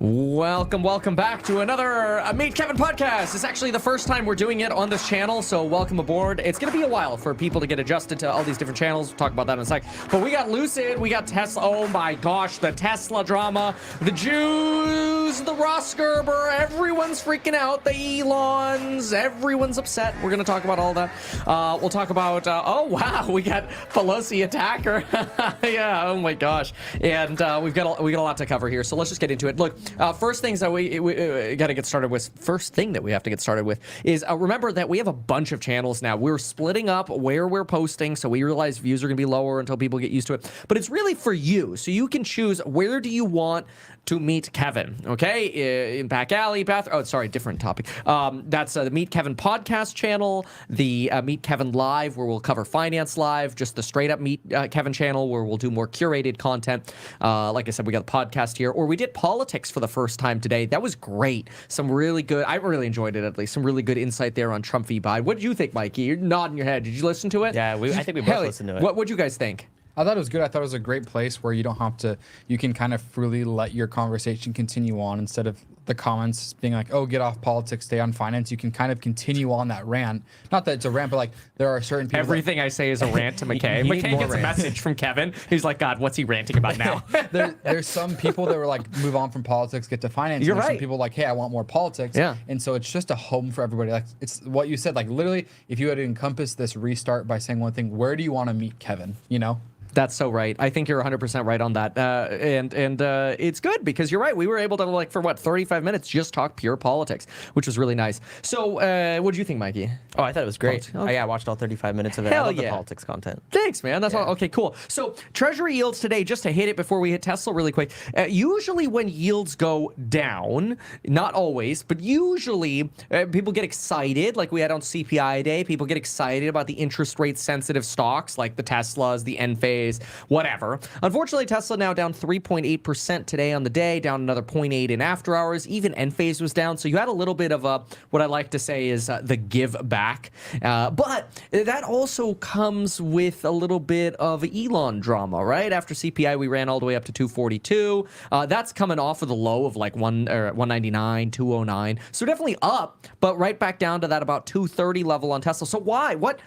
Welcome back to another Meet Kevin podcast. It's actually the first time we're doing it on this channel, so welcome aboard. It's going to be a while for people to get adjusted to all these different channels. We'll talk about that in a sec. But we got Lucid, we got Tesla. Oh my gosh, the Tesla drama, the Jews, the Ross Gerber, everyone's freaking out, the Elons, everyone's upset. We're going to talk about all that. We'll talk about, oh wow, we got Pelosi attacker. Yeah, oh my gosh. And we got a lot to cover here, so let's just get into it. Look, first things that we got to get started with, first thing that we have to get started with is remember that we have a bunch of channels now. We're splitting up where we're posting, so we realize views are going to be lower until people get used to it. But it's really for you, so you can choose where do you want to meet Kevin, okay? In Back Alley, different topic. That's the Meet Kevin podcast channel, the Meet Kevin Live, where we'll cover finance live, just the straight up Meet Kevin channel, where we'll do more curated content. Like I said, we got the podcast here, or we did politics for the first time today. That was great. Some really good, I really enjoyed it at least, some really good insight there on Trump v. Biden. What did you think, Mikey? You're nodding your head. Did you listen to it? Yeah, I think we both listened to it. What would you guys think? I thought it was good. I thought it was a great place where you don't have to, you can kind of freely let your conversation continue on instead of the comments being like, oh, get off politics, stay on finance. You can kind of continue on that rant. Not that it's a rant, but like there are certain people. Everything I say is a rant to McKay. McKay gets a message from Kevin. He's like, God, what's he ranting about now? There's some people that were like, move on from politics, get to finance. You're and there's right. some people like, hey, I want more politics. Yeah. And so it's just a home for everybody. Like it's what you said, like literally, if you had to encompass this restart by saying one thing, where do you want to meet Kevin? You know? That's so right. I think you're 100% right on that. And it's good because you're right. We were able to, like, for what, 35 minutes just talk pure politics, which was really nice. So what did you think, Mikey? Oh, I thought it was great. Okay. I watched all 35 minutes of it. Hell I love yeah. the politics content. Thanks, man. That's all. Okay, cool. So Treasury yields today, just to hit it before we hit Tesla really quick. Usually when yields go down, not always, but usually people get excited, like we had on CPI day. People get excited about the interest rate sensitive stocks like the Teslas, the Enphase, whatever. Unfortunately, Tesla now down 3.8% today on the day, down another 0.8 in after hours. Even Enphase was down. So you had a little bit of a, what I like to say is the give back. But that also comes with a little bit of Elon drama, right? After CPI, we ran all the way up to 242. That's coming off of the low of like 199, 209. So definitely up, but right back down to that about 230 level on Tesla. So why? What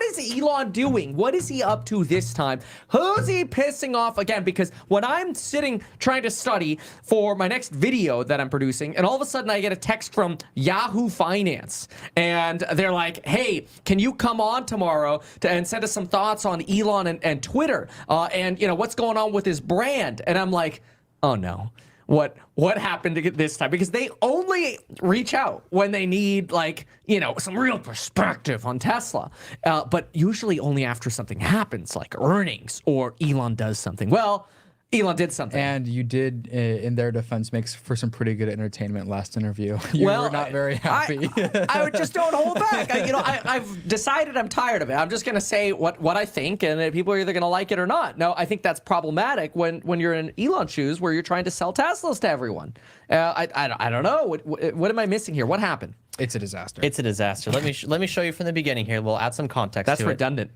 is Elon doing? What is he up to this time? Who's he pissing off again? Because when I'm sitting trying to study for my next video that I'm producing, and all of a sudden I get a text from Yahoo Finance, and they're like, hey, can you come on tomorrow and send us some thoughts on Elon and Twitter, and you know what's going on with his brand? And I'm like, oh no. What happened to get this time? Because they only reach out when they need, like, you know, some real perspective on Tesla. But usually only after something happens, like earnings or Elon does something. Well, Elon did something. And you did, in their defense, makes for some pretty good entertainment last interview. You were not very happy. I just don't hold back. I've decided I'm tired of it. I'm just going to say what I think, and people are either going to like it or not. No, I think that's problematic when you're in Elon's shoes where you're trying to sell Teslas to everyone. I don't know. What am I missing here? What happened? It's a disaster. It's a disaster. Let me show you from the beginning here. We'll add some context That's to redundant.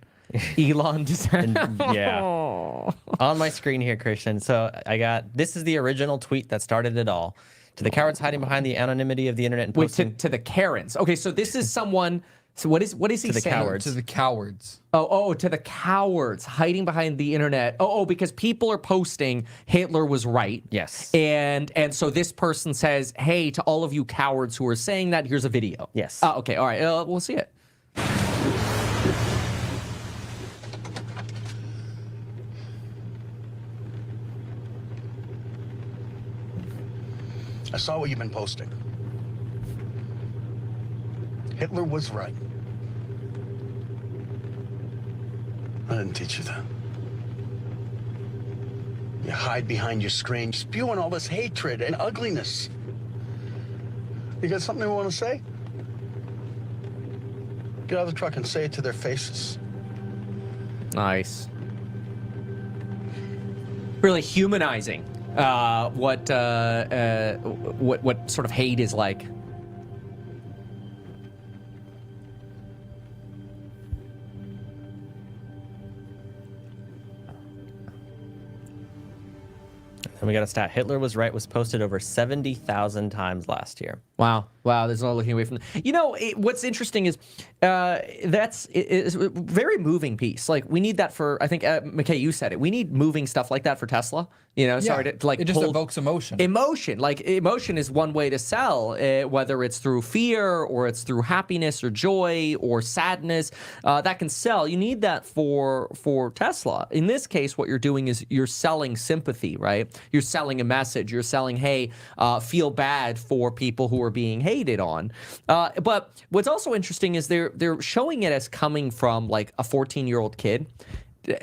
Elon yeah. On my screen here, Christian. So this is the original tweet that started it all. To the cowards hiding behind the anonymity of the internet and posting. To the Karens. Okay, so this is someone. So what is he saying? Cowards. To the cowards. Oh, to the cowards hiding behind the internet. Because people are posting Hitler was right. Yes. And so this person says, hey, to all of you cowards who are saying that, here's a video. Yes. Okay, all right, we'll see it. I saw what you've been posting. Hitler was right. I didn't teach you that. You hide behind your screen, spewing all this hatred and ugliness. You got something you want to say? Get out of the truck and say it to their faces. Nice. Really humanizing what sort of hate is like. And we got a stat. Hitler was right was posted over 70,000 times last year. Wow. There's no looking away from what's interesting is it's a very moving piece. Like, we need that for, I think, McKay, you said it. We need moving stuff like that for Tesla. Sorry to like, it just evokes emotion. Like, emotion is one way to sell, whether it's through fear or it's through happiness or joy or sadness, that can sell. You need that for Tesla. In this case, what you're doing is you're selling sympathy, right? You're selling a message. You're selling, hey, feel bad for people who are being hated on. But what's also interesting is they're showing it as coming from like a 14-year-old kid.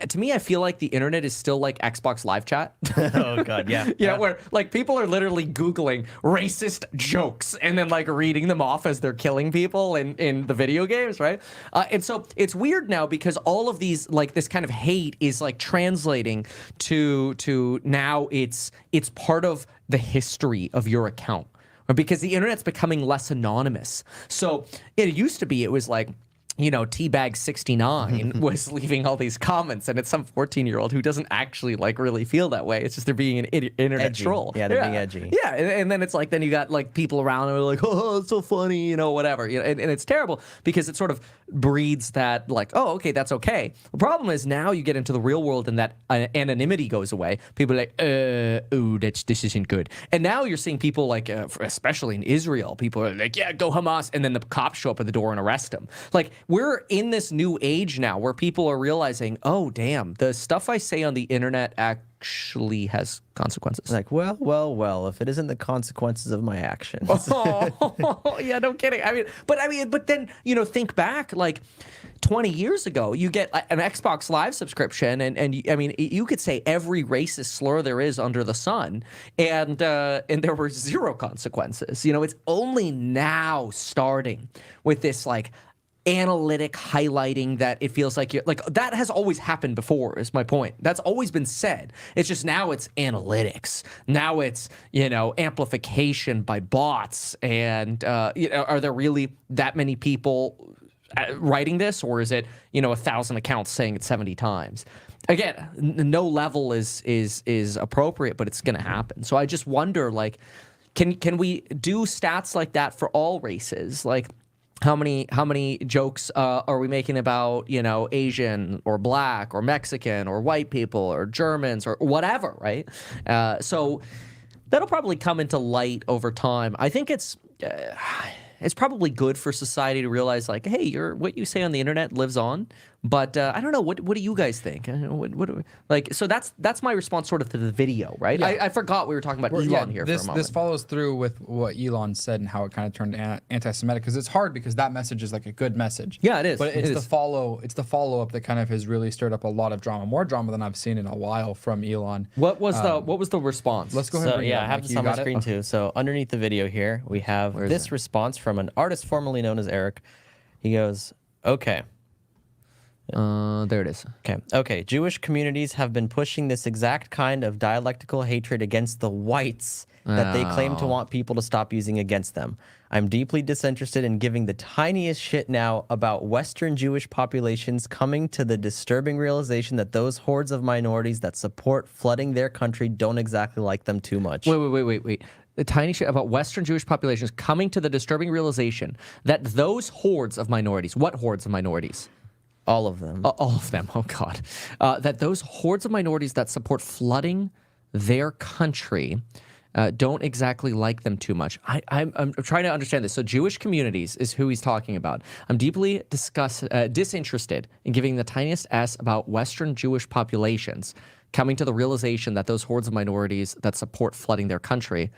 To me, I feel like the internet is still like Xbox Live Chat. Oh, God, yeah. Where like people are literally Googling racist jokes and then like reading them off as they're killing people in the video games, right? And so it's weird now because all of these, like this kind of hate is like translating to now it's part of the history of your account. Because the internet's becoming less anonymous. So it used to be, it was like, Teabag69 was leaving all these comments, and it's some 14-year-old who doesn't actually like really feel that way. It's just they're being an internet edgy. troll. Yeah, they're being edgy. Yeah, and then it's like, then you got like people around who are like, oh, it's so funny, whatever. And it's terrible because it sort of breeds that like, oh, okay, that's okay. The problem is now you get into the real world and that anonymity goes away. People are like, this isn't good. And now you're seeing people like, especially in Israel, people are like, yeah, go Hamas, and then the cops show up at the door and arrest them. Like, we're in this new age now where people are realizing, oh, damn, the stuff I say on the internet actually has consequences. Like, well, if it isn't the consequences of my actions. Oh, yeah, no kidding. But then, think back, like 20 years ago, you get an Xbox Live subscription, and you could say every racist slur there is under the sun, and there were zero consequences. It's only now starting with this, like, analytic highlighting that it feels like you're like, that has always happened before, is my point. That's always been said. It's just now it's analytics. Now it's, amplification by bots. And, are there really that many people writing this, or is it, 1,000 accounts saying it 70 times? Again, no level is appropriate, but it's going to happen. So I just wonder, like, can we do stats like that for all races? Like, how many jokes are we making about, Asian or black or Mexican or white people or Germans or whatever, right? So that'll probably come into light over time. I think it's probably good for society to realize, like, hey, what you say on the internet lives on. But I don't know. What do you guys think? So that's my response sort of to the video, right? Yeah. I forgot we were talking about Elon here for a moment. This follows through with what Elon said and how it kind of turned anti-Semitic, because it's hard because that message is like a good message. Yeah, it is. But it's the follow up that kind of has really stirred up a lot of drama, more drama than I've seen in a while from Elon. What was the response? Let's go ahead. and bring it up, I have Mike. this on my screen too. So underneath the video here, we have this response from an artist formerly known as Eric. He goes, okay. There it is. Okay. Jewish communities have been pushing this exact kind of dialectical hatred against the whites that they claim to want people to stop using against them. I'm deeply disinterested in giving the tiniest shit now about Western Jewish populations coming to the disturbing realization that those hordes of minorities that support flooding their country don't exactly like them too much. Wait. The tiny shit about Western Jewish populations coming to the disturbing realization that those hordes of minorities, what hordes of minorities? All of them. All of them. Oh, God. That those hordes of minorities that support flooding their country don't exactly like them too much. I'm trying to understand this. So Jewish communities is who he's talking about. I'm deeply disinterested in giving the tiniest S about Western Jewish populations coming to the realization that those hordes of minorities that support flooding their country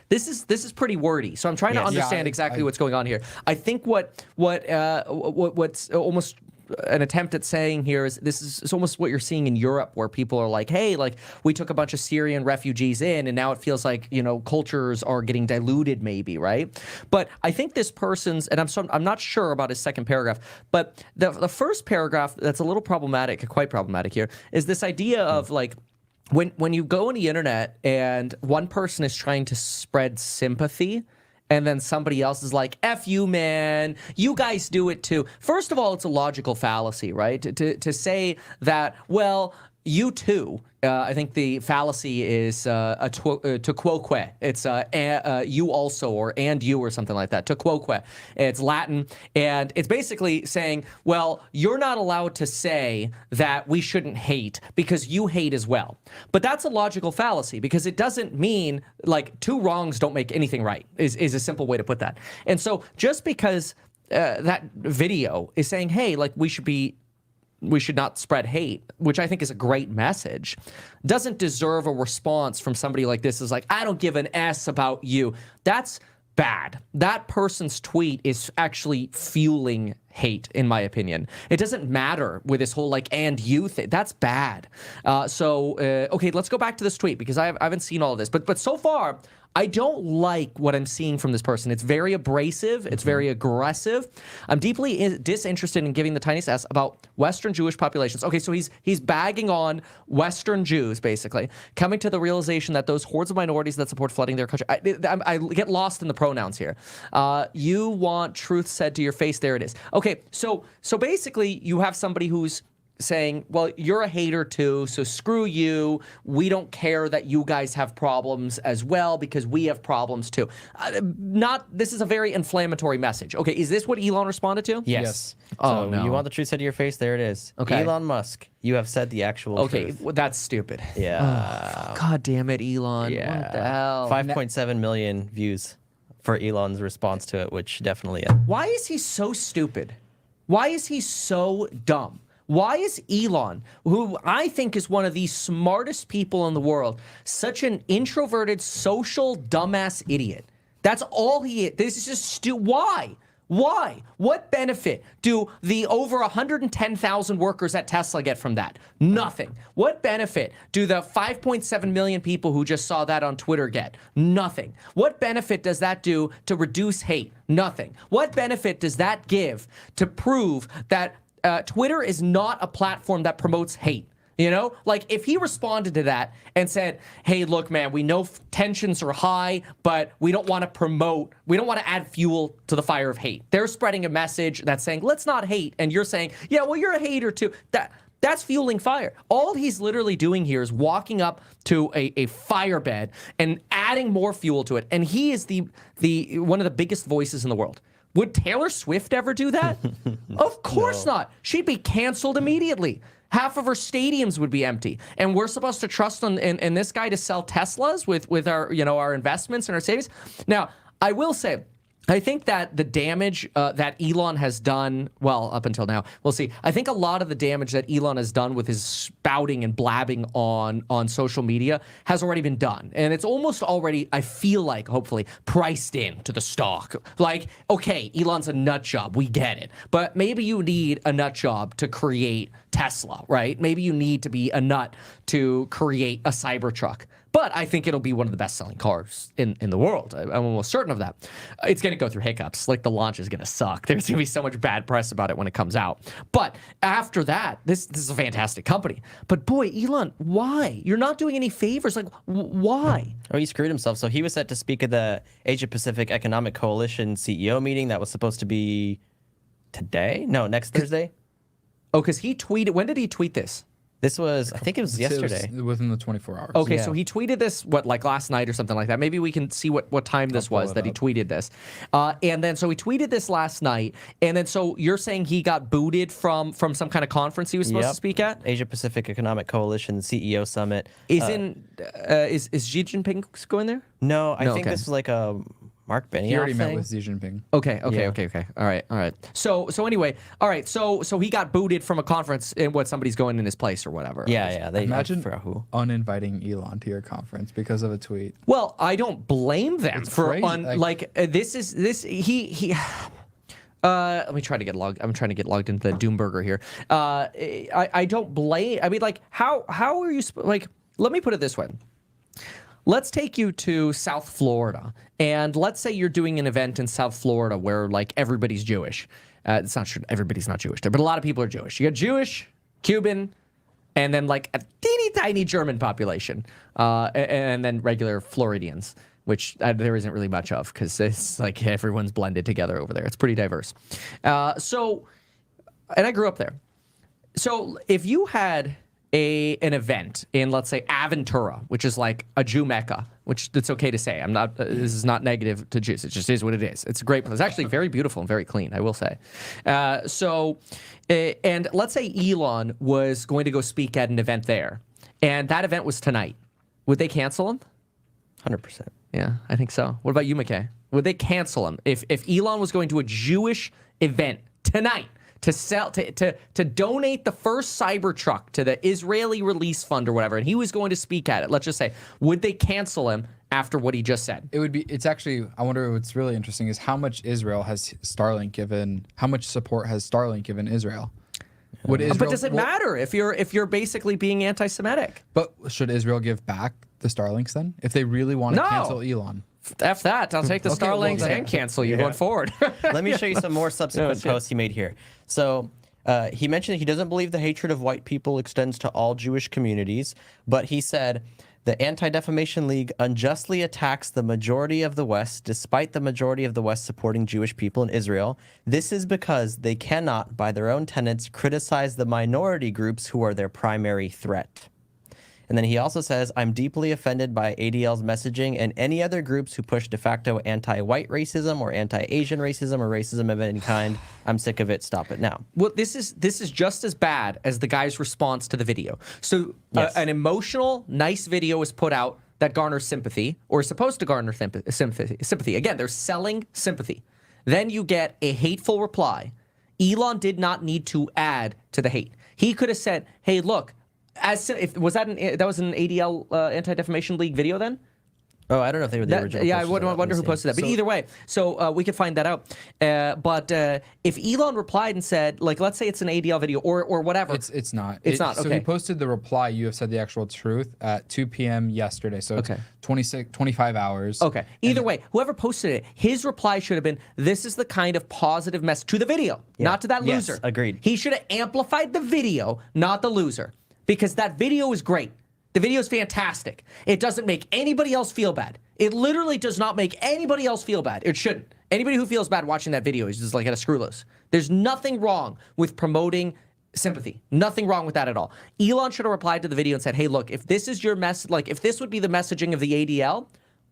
this is pretty wordy. So I'm trying to understand exactly what's going on here. I think what's almost an attempt at saying here is this is almost what you're seeing in Europe, where people are like, hey, like, we took a bunch of Syrian refugees in, and now it feels like, cultures are getting diluted maybe, right? But I think this person's, and I'm not sure about his second paragraph, but the first paragraph that's a little problematic, quite problematic here, is this idea of like, when you go on the internet and one person is trying to spread sympathy, and then somebody else is like, F you, man, you guys do it too. First of all, it's a logical fallacy, right? To say that, well, you too. I think the fallacy is to quoque. It's you also, or and you, or something like that. To quoque. It's Latin, and it's basically saying, well, you're not allowed to say that we shouldn't hate because you hate as well. But that's a logical fallacy, because it doesn't mean, like, two wrongs don't make anything right, is a simple way to put that. And so just because that video is saying, hey, like, we should not spread hate, which I think is a great message, doesn't deserve a response from somebody like this is like, I don't give an S about you. That's bad. That person's tweet is actually fueling hate, in my opinion. It doesn't matter with this whole like and you thing. That's bad. Okay, let's go back to this tweet, because I haven't seen all of this. But so far, I don't like what I'm seeing from this person. It's very abrasive. It's very aggressive. I'm deeply disinterested in giving the tiniest S about Western Jewish populations. Okay, so he's bagging on Western Jews, basically, coming to the realization that those hordes of minorities that support flooding their country. I get lost in the pronouns here. You want truth said to your face. There it is. Okay, so basically you have somebody who's saying, well, you're a hater too, so screw you. We don't care that you guys have problems as well, because we have problems too. This is a very inflammatory message. Okay, is this what Elon responded to? Yes. Oh, So no. you want the truth said to your face? There it is. Okay. Elon Musk, you have said the actual truth. Well, that's stupid. Yeah. God damn it, Elon. Yeah. What the hell? 5.7 million views for Elon's response to it, which definitely. Why is he so stupid? Why is he so dumb? Why is Elon, who I think is one of the smartest people in the world, such an introverted, social, dumbass idiot? That's all he is. This is just why? Why? What benefit do the over 110,000 workers at Tesla get from that? Nothing. What benefit do the 5.7 million people who just saw that on Twitter get? Nothing. What benefit does that do to reduce hate? Nothing. What benefit does that give to prove that Twitter is not a platform that promotes hate? You know, like if he responded to that and said, hey, look, man, we know tensions are high, but we don't want to add fuel to the fire of hate. They're spreading a message that's saying, let's not hate. And you're saying, yeah, well, you're a hater too. That's fueling fire. All he's literally doing here is walking up to a firebed and adding more fuel to it. And he is the one of the biggest voices in the world. Would Taylor Swift ever do that? Of course not. She'd be canceled immediately. Half of her stadiums would be empty. And we're supposed to trust in this guy to sell Teslas with our, our investments and our savings. Now, I will say, I think that the damage that Elon has done, well, up until now, we'll see. I think a lot of the damage that Elon has done with his spouting and blabbing on social media has already been done. And it's almost already, I feel like, hopefully, priced into the stock. Like, okay, Elon's a nut job. We get it. But maybe you need a nut job to create Tesla, right? Maybe you need to be a nut to create a Cybertruck. But I think it'll be one of the best-selling cars in the world. I'm almost certain of that. It's going to go through hiccups. Like, the launch is going to suck. There's going to be so much bad press about it when it comes out. But after that, this is a fantastic company. But boy, Elon, why? You're not doing any favors. Like, why? Oh, he screwed himself. So he was set to speak at the Asia-Pacific Economic Coalition CEO meeting that was supposed to be today? No, next Thursday. Oh, because he tweeted. When did he tweet this? This was, I think it was yesterday. It was within the 24 hours. Okay, Yeah. so he tweeted this, like last night or something like that. Maybe we can see what time this pull was it that he up. tweeted this. And then, so he tweeted this last night. And then, so you're saying he got booted from some kind of conference he was supposed to speak at? Asia-Pacific Economic Coalition CEO Summit. Is Xi Jinping going there? No, I No, think okay. this was like a Mark Benioff He already met thing. with Xi Jinping. Okay. Yeah. All right. So anyway, all right. So he got booted from a conference and somebody's going in his place or whatever. Yeah. They Imagine I forgot who. uninviting Elon to your conference because of a tweet. Well, I don't blame them It's for crazy, let me try to get logged. I'm trying to get logged into the Doomburger here. I don't blame. I mean, like, how are you like? Let me put it this way. Let's take you to South Florida, and let's say you're doing an event in South Florida where like everybody's Jewish. It's not true. Everybody's not Jewish there, but a lot of people are Jewish. You got Jewish, Cuban, and then like a teeny tiny German population, and then regular Floridians, which there isn't really much of because it's like everyone's blended together over there. It's pretty diverse. And I grew up there. So if you had an event in, let's say, Aventura, which is like a Jew Mecca, which it's okay to say. I'm not. This is not negative to Jews. It just is what it is. It's a great place. It's actually very beautiful and very clean, I will say. And let's say Elon was going to go speak at an event there, and that event was tonight. Would they cancel him? 100%. Yeah, I think so. What about you, McKay? Would they cancel him if Elon was going to a Jewish event tonight to sell to donate the first Cybertruck to the Israeli Release Fund or whatever, and he was going to speak at it? Let's just say, would they cancel him after what he just said? It would be. It's actually. I wonder what's really interesting is how much Israel has Starlink given. How much support has Starlink given Israel? Would Israel, But does it matter if you're basically being anti-Semitic? But should Israel give back the Starlinks then if they really want to No. cancel Elon? F that. I'll take the Okay, well, Starlinks then- and cancel you going forward. Let me show you some more subsequent posts he made here. So he mentioned that he doesn't believe the hatred of white people extends to all Jewish communities, but he said the Anti-Defamation League unjustly attacks the majority of the West, despite the majority of the West supporting Jewish people in Israel. This is because they cannot, by their own tenets, criticize the minority groups who are their primary threat. And then he also says, I'm deeply offended by ADL's messaging and any other groups who push de facto anti-white racism or anti-Asian racism or racism of any kind. I'm sick of it. Stop it now. Well, this is just as bad as the guy's response to the video. So Yes. an emotional, nice video is put out that garners sympathy, or is supposed to garner sympathy. Again, they're selling sympathy. Then you get a hateful reply. Elon did not need to add to the hate. He could have said, "Hey, look." That was an ADL Anti-Defamation League video then? Oh, I don't know if they were the original. Yeah, I posters wonder or not. Let me who see. posted that. But either way, so we could find that out. But if Elon replied and said, like, let's say it's an ADL video or whatever. It's not. It's not, So okay. he posted the reply. You have said the actual truth at 2 p.m. yesterday. So it's 25 hours. Okay. Either way, whoever posted it, his reply should have been, this is the kind of positive message to the video, not to that Yes, loser. agreed. He should have amplified the video, not the loser. Because that video is great. The video is fantastic. It doesn't make anybody else feel bad. It literally does not make anybody else feel bad. It shouldn't. Anybody who feels bad watching that video is just like at a screw loose. There's nothing wrong with promoting sympathy. Nothing wrong with that at all. Elon should have replied to the video and said, hey, look, if this is your message, like if this would be the messaging of the ADL,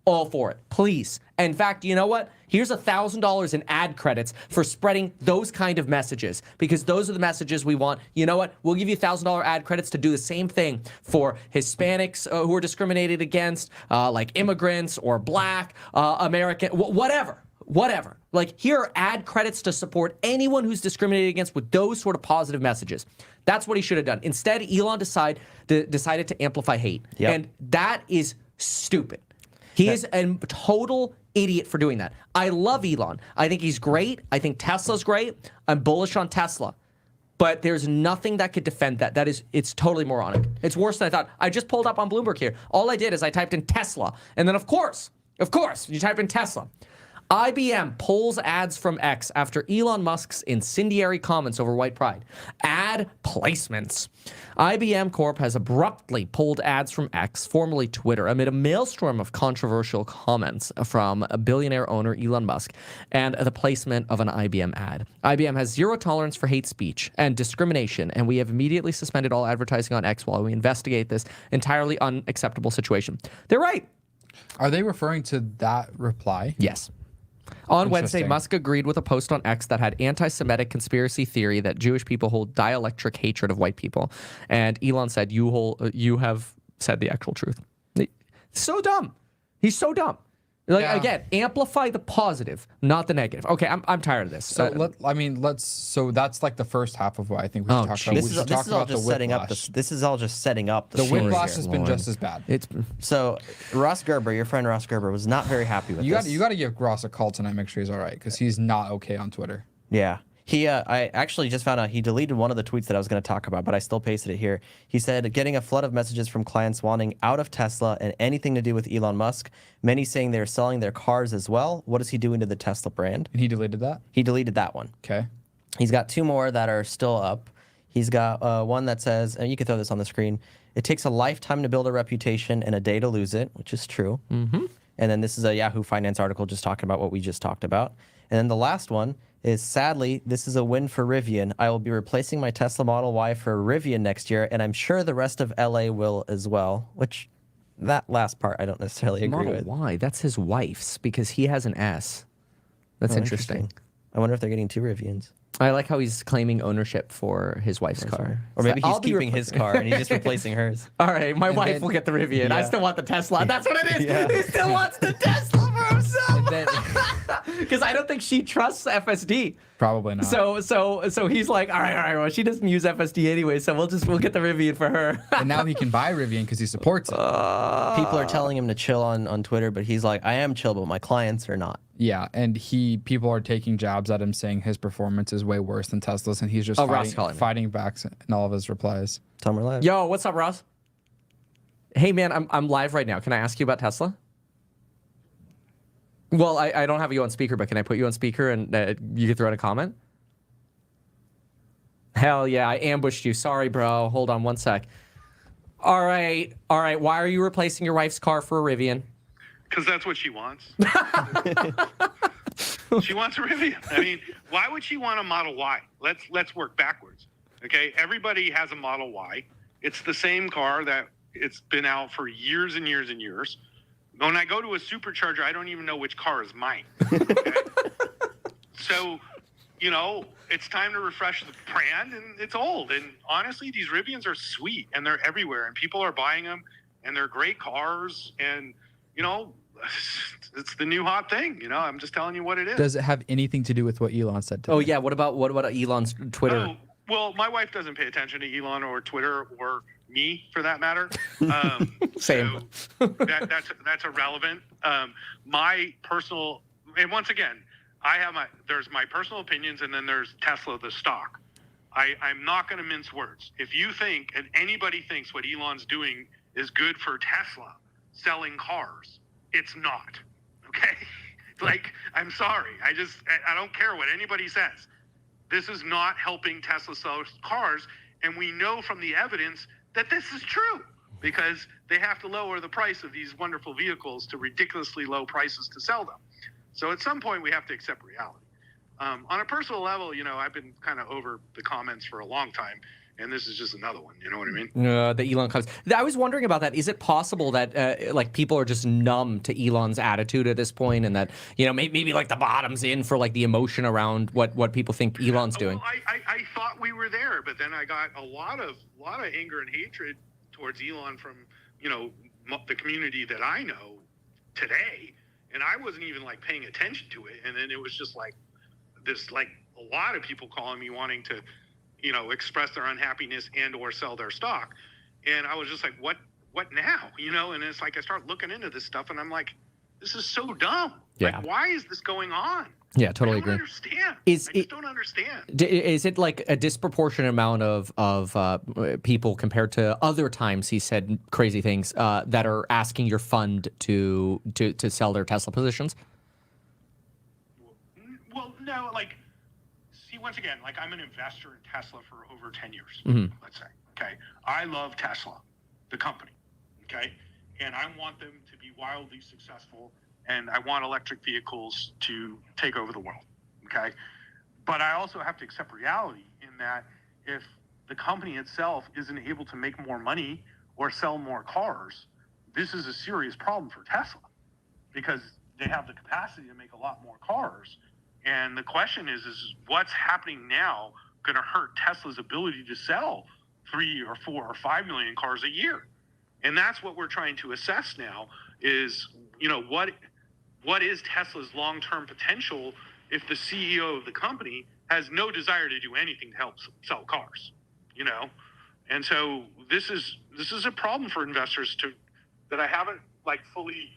all for it, please. In fact, you know what? Here's $1,000 in ad credits for spreading those kind of messages, because those are the messages we want. You know what? We'll give you $1,000 ad credits to do the same thing for Hispanics who are discriminated against, like immigrants or Black, American, whatever. Like, here are ad credits to support anyone who's discriminated against with those sort of positive messages. That's what he should have done. Instead, Elon decided to amplify hate. Yep. And that is stupid. He is a total idiot for doing that. I love Elon. I think he's great. I think Tesla's great. I'm bullish on Tesla. But there's nothing that could defend that. It's totally moronic. It's worse than I thought. I just pulled up on Bloomberg here. All I did is I typed in Tesla. And then, of course, you type in Tesla. IBM pulls ads from X after Elon Musk's incendiary comments over white pride. Ad placements. IBM Corp has abruptly pulled ads from X, formerly Twitter, amid a maelstrom of controversial comments from a billionaire owner Elon Musk and the placement of an IBM ad. IBM has zero tolerance for hate speech and discrimination, and we have immediately suspended all advertising on X while we investigate this entirely unacceptable situation. They're right. Are they referring to that reply? Yes. On Wednesday, Interesting. Musk agreed with a post on X that had anti-Semitic conspiracy theory that Jewish people hold dielectric hatred of white people. And Elon said, you have said the actual truth. So dumb. He's so dumb. Like, Yeah. again, amplify the positive, not the negative. Okay, I'm tired of this. So So that's like the first half of what I think we should talk about. This We is should talk all about just the setting up. whiplash. This is all just setting up the The story whiplash here. has been just as bad. So Ross Gerber, your friend Ross Gerber, was not very happy with You this. got to give Ross a call tonight. Make sure he's all right because he's not okay on Twitter. Yeah. I actually just found out he deleted one of the tweets that I was going to talk about, but I still pasted it here. He said, getting a flood of messages from clients wanting out of Tesla and anything to do with Elon Musk. Many saying they're selling their cars as well. What is he doing to the Tesla brand? And he deleted that. He deleted that one. Okay. He's got two more that are still up. He's got one that says, and you can throw this on the screen, it takes a lifetime to build a reputation and a day to lose it, which is true. Mm-hmm. And then this is a Yahoo Finance article just talking about what we just talked about. And then the last one, is sadly, this is a win for Rivian. I will be replacing my Tesla Model Y for a Rivian next year, and I'm sure the rest of LA will as well, which that last part I don't necessarily agree Model with. Y, that's his wife's because he has an S. That's Oh, interesting. I wonder if they're getting 2 Rivians. I like how he's claiming ownership for his wife's car. Or maybe So he's I'll be keeping his car and he's just replacing hers. All right, my wife then- will get the Rivian. I Yeah. still want the Tesla. That's what it is. Yeah. He still wants the Tesla for himself. Then- Because I don't think she trusts FSD. Probably not. So he's like, all right. Well, she doesn't use FSD anyway, so we'll get the Rivian for her. and now he can buy Rivian because he supports it. People are telling him to chill on Twitter, but he's like, I am chill, but my clients are not. Yeah, and people are taking jabs at him, saying his performance is way worse than Tesla's, and he's just Ross calling me. fighting back in all of his replies. Summer Live. Yo, what's up, Ross? Hey, man, I'm live right now. Can I ask you about Tesla? Well, I don't have you on speaker, but can I put you on speaker and you can throw in a comment? Hell yeah, I ambushed you. Sorry, bro. Hold on one sec. All right. Why are you replacing your wife's car for a Rivian? Because that's what she wants. She wants a Rivian. I mean, why would she want a Model Y? Let's work backwards. Okay, everybody has a Model Y. It's the same car that it's been out for years and years and years. When I go to a supercharger, I don't even know which car is mine. Okay? So, it's time to refresh the brand, and it's old. And honestly, these Rivians are sweet, and they're everywhere, and people are buying them, and they're great cars, and it's the new hot thing. I'm just telling you what it is. Does it have anything to do with what Elon said today? Oh yeah. What about Elon's Twitter? Oh, well, my wife doesn't pay attention to Elon or Twitter or me for that matter. Same. So that's irrelevant. My personal, and once again, there's my personal opinions, and then there's Tesla, the stock. I'm not going to mince words. If you think, and anybody thinks what Elon's doing is good for Tesla selling cars, it's not. Okay? Like, I'm sorry. I don't care what anybody says. This is not helping Tesla sell cars, and we know from the evidence that this is true because they have to lower the price of these wonderful vehicles to ridiculously low prices to sell them. So at some point, we have to accept reality. On a personal level, I've been kind of over the comments for a long time, and this is just another one. You know what I mean? The Elon comments. I was wondering about that. Is it possible that people are just numb to Elon's attitude at this point, and that maybe like the bottom's in for like the emotion around what people think Elon's doing? Well, I thought we were there, but then I got a lot of anger and hatred towards Elon from the community that I know today, and I wasn't even like paying attention to it, and then it was just like this, like a lot of people calling me wanting to express their unhappiness and or sell their stock. And I was just like, what now? And it's like I start looking into this stuff and I'm like, this is so dumb. Yeah. Like, why is this going on? Yeah, totally I don't agree. understand. Is I just don't understand. Is it like a disproportionate amount of people compared to other times he said crazy things that are asking your fund to sell their Tesla positions? Well, no, once again, I'm an investor in Tesla for over 10 years, let's say, okay? I love Tesla, the company, okay? And I want them to be wildly successful, and I want electric vehicles to take over the world, okay? But I also have to accept reality in that if the company itself isn't able to make more money or sell more cars, this is a serious problem for Tesla because they have the capacity to make a lot more cars. And the question is what's happening now going to hurt Tesla's ability to sell 3 or 4 or 5 million cars a year? And that's what we're trying to assess now is, what is Tesla's long-term potential if the CEO of the company has no desire to do anything to help sell cars, And so this is a problem for investors that I haven't fully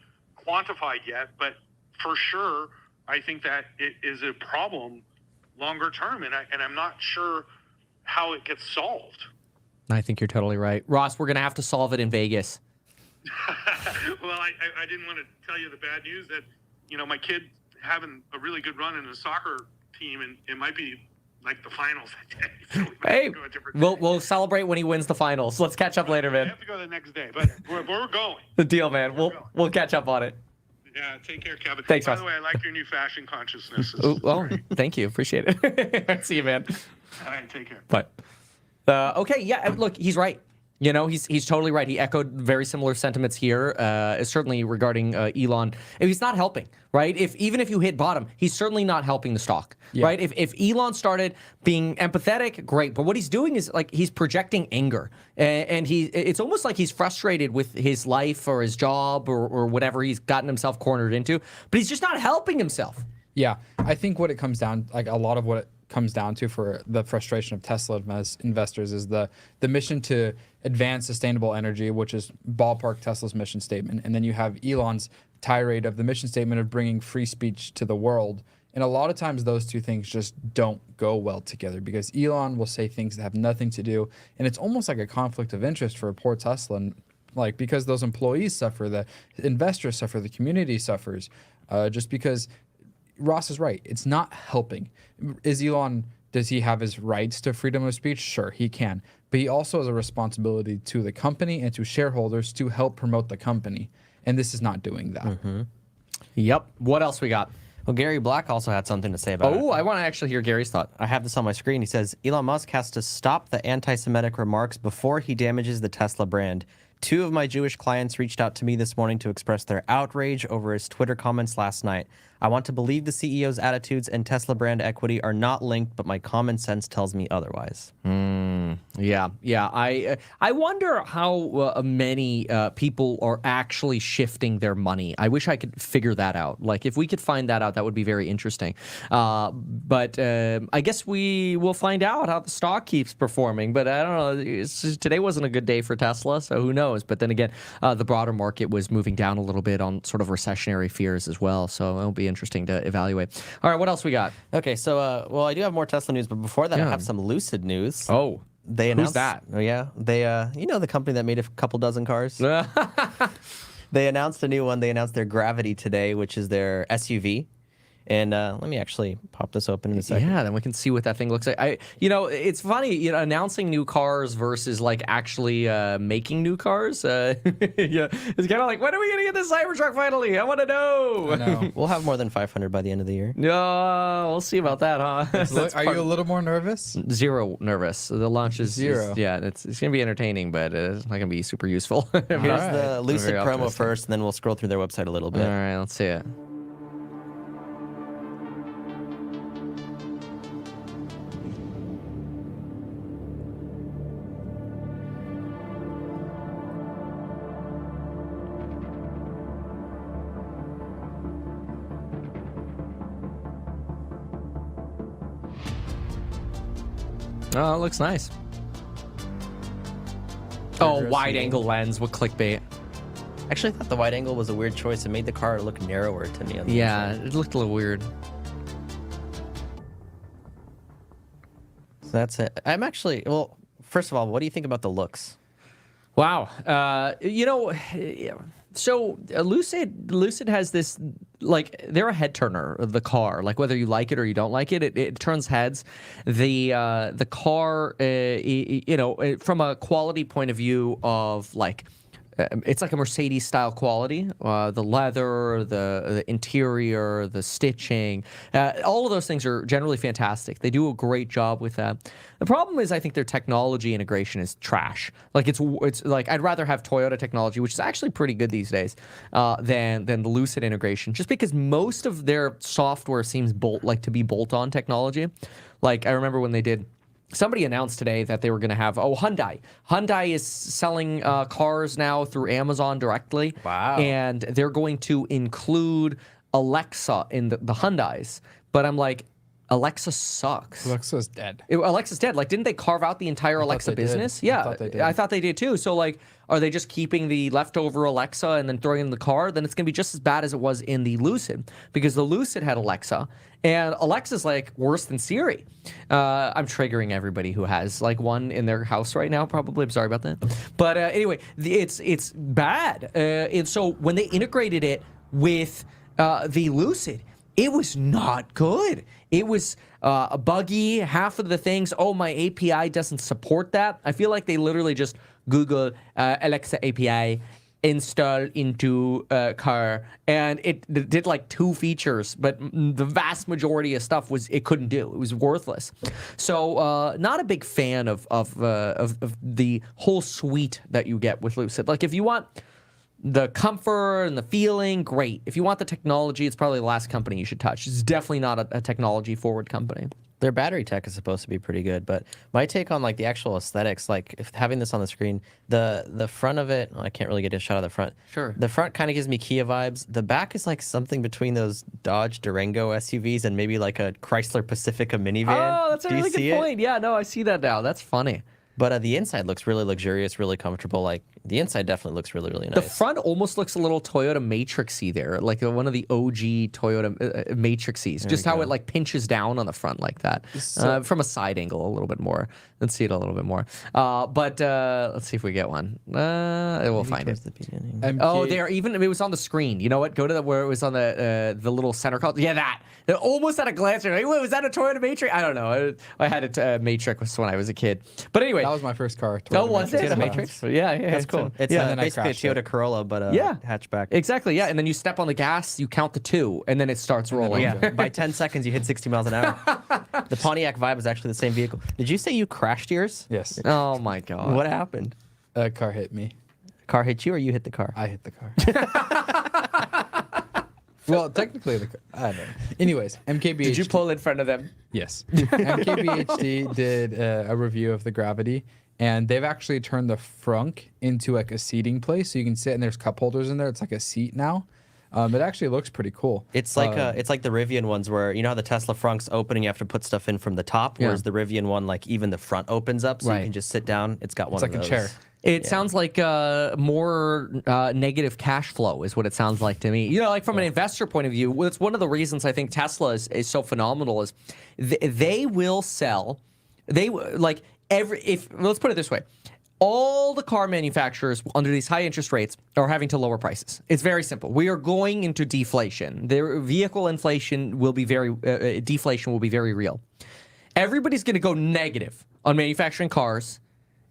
quantified yet, but for sure, I think that it is a problem longer term, and I'm not sure how it gets solved. I think you're totally right. Ross, we're going to have to solve it in Vegas. Well, I didn't want to tell you the bad news that, my kid having a really good run in a soccer team, and it might be like the finals that day. So we might Hey, have to go a different day. we'll celebrate when he wins the finals. Let's catch up later, We man. have to go the next day, but we're going. The deal, man. We'll catch up on it. Yeah, take care, Kevin. Thanks, By Ross. the way, I like your new fashion consciousness. This Oh, is well, great. thank you. Appreciate it. See you, man. All right, take care. But okay, yeah, look, he's right. You know, he's totally right. He echoed very similar sentiments here, certainly regarding Elon. He's not helping, right? Even if you hit bottom, he's certainly not helping the stock, right? If Elon started being empathetic, great. But what he's doing is like he's projecting anger, and it's almost like he's frustrated with his life or his job or whatever he's gotten himself cornered into. But he's just not helping himself. Yeah, I think what it comes down, like a lot of what it comes down to for the frustration of Tesla investors is the mission to advance sustainable energy, which is ballpark Tesla's mission statement. And then you have Elon's tirade of the mission statement of bringing free speech to the world. And a lot of times those two things just don't go well together because Elon will say things that have nothing to do. And it's almost like a conflict of interest for a poor Tesla. And like, because those employees suffer, the investors suffer, the community suffers, just because Ross is right. It's not helping. Is Elon, does he have his rights to freedom of speech? Sure, he can. But he also has a responsibility to the company and to shareholders to help promote the company. And this is not doing that. Yep. What else we got? Well, Gary Black also had something to say about it. Oh, I want to actually hear Gary's thought. I have this on my screen. He says, Elon Musk has to stop the anti-Semitic remarks before he damages the Tesla brand. 2 of my Jewish clients reached out to me this morning to express their outrage over his Twitter comments last night. I want to believe the CEO's attitudes and Tesla brand equity are not linked, but my common sense tells me otherwise. Yeah. I wonder how many people are actually shifting their money. I wish I could figure that out. Like, if we could find that out, that would be very interesting. But I guess we will find out how the stock keeps performing. But I don't know. Today wasn't a good day for Tesla, so who knows? But then again, the broader market was moving down a little bit on sort of recessionary fears as well. So it'll be interesting to evaluate. All right, what else we got? Okay, so, well, I do have more Tesla news, but before that, I have some Lucid news. Oh, They who's announced that? Oh yeah, they you know the company that made a couple dozen cars. They announced a new one. They announced their Gravity today, which is their SUV. And let me actually pop this open in a second. Yeah, then we can see what that thing looks like. It's funny, announcing new cars versus like actually making new cars. Yeah, it's kind of like, when are we gonna get the Cybertruck finally? I want to know. I know. We'll have more than 500 by the end of the year. No, we'll see about that, huh? Are you a little more nervous? Zero nervous. The launch is Zero. yeah, it's gonna be entertaining, but it's not gonna be super useful. Here's right. the Lucid Very promo optimistic. first, and then we'll scroll through their website a little bit. All right, let's see it. Oh, it looks nice. Oh, wide angle lens with clickbait. Actually, I thought the wide angle was a weird choice. It made the car look narrower to me. On the Yeah, inside. it looked a little weird. So that's it. I'm actually, well, first of all, what do you think about the looks? Wow. So Lucid has this, like, they're a head turner of the car. Like, whether you like it or you don't like it, it turns heads. The car, from a quality point of view of like, it's like a Mercedes style quality. The leather, the interior, the stitching, all of those things are generally fantastic. They do a great job with that. The problem is, I think their technology integration is trash. Like it's like I'd rather have Toyota technology, which is actually pretty good these days, than the Lucid integration. Just because most of their software seems to be bolt-on technology. Like I remember when they did. Somebody announced today that they were going to have, Hyundai. Hyundai is selling cars now through Amazon directly. Wow. And they're going to include Alexa in the Hyundais. But I'm like, Alexa sucks. Alexa's dead. Alexa's dead. Like, didn't they carve out the entire Alexa they did. business? I Yeah, thought they did. I thought they did too. So, like, are they just keeping the leftover Alexa and then throwing it in the car? Then it's going to be just as bad as it was in the Lucid, because the Lucid had Alexa, and Alexa's like worse than Siri. I'm triggering everybody who has like one in their house right now. Probably. I'm sorry about that. But anyway, it's bad. And so when they integrated it with the Lucid, it was not good. It was buggy. Half of the things, my API doesn't support that. I feel like they literally just Google Alexa API installed into a car, and it did like 2 features, but the vast majority of stuff it couldn't do. It was worthless. So not a big fan of the whole suite that you get with Lucid. Like if you want the comfort and the feeling, great. If you want the technology, it's probably the last company you should touch. It's definitely not a technology forward company. Their battery tech is supposed to be pretty good, but my take on like the actual aesthetics, like if having this on the screen, the front of it, I can't really get a shot of the front. Sure. The front kind of gives me Kia vibes. The back is like something between those Dodge Durango SUVs and maybe like a Chrysler Pacifica minivan. Oh, that's a Do you really see good it? point. Yeah, no, I see that now. That's funny. But the inside looks really luxurious, really comfortable. Like the inside definitely looks really, really nice. The front almost looks a little Toyota Matrix-y there, like one of the OG Toyota Matrix-ys. Just how it like pinches down on the front like that, from a side angle a little bit more. Let's see it a little bit more. But let's see if we get one. We'll find it. The beginning. Oh, there. Even it was on the screen. You know what? Go to where it was on the little center column. Yeah, that. Almost at a glance. Like, wait, was that a Toyota Matrix? I don't know. I had a Matrix when I was a kid. But anyway. That was my first car. Oh, was it? Toyota Matrix? Yeah, that's cool. It's then I basically a crashed it. Toyota Corolla, but a hatchback. Exactly, yeah. And then you step on the gas, you count the 2, and then it starts rolling. Yeah, by 10 seconds, you hit 60 miles an hour. The Pontiac Vibe is actually the same vehicle. Did you say you crashed yours? Yes. Oh, my God. What happened? A car hit me. Car hit you or you hit the car? I hit the car. Well, technically, I don't know. Anyways, MKBHD. Did you pull in front of them? Yes. MKBHD did a review of the Gravity, and they've actually turned the frunk into like a seating place, so you can sit and there's cup holders in there. It's like a seat now. It actually looks pretty cool. It's like it's like the Rivian ones where you know how the Tesla Frunk's open and you have to put stuff in from the top, whereas the Rivian one, like even the front opens up, so you can just sit down. It's got one It's like of a those. chair. It sounds like more negative cash flow is what it sounds like to me. You know, like from an investor point of view, it's one of the reasons I think Tesla is so phenomenal is they will sell. Let's put it this way. All the car manufacturers under these high interest rates are having to lower prices. It's very simple. We are going into deflation. The vehicle inflation will be deflation will be very real. Everybody's going to go negative on manufacturing cars,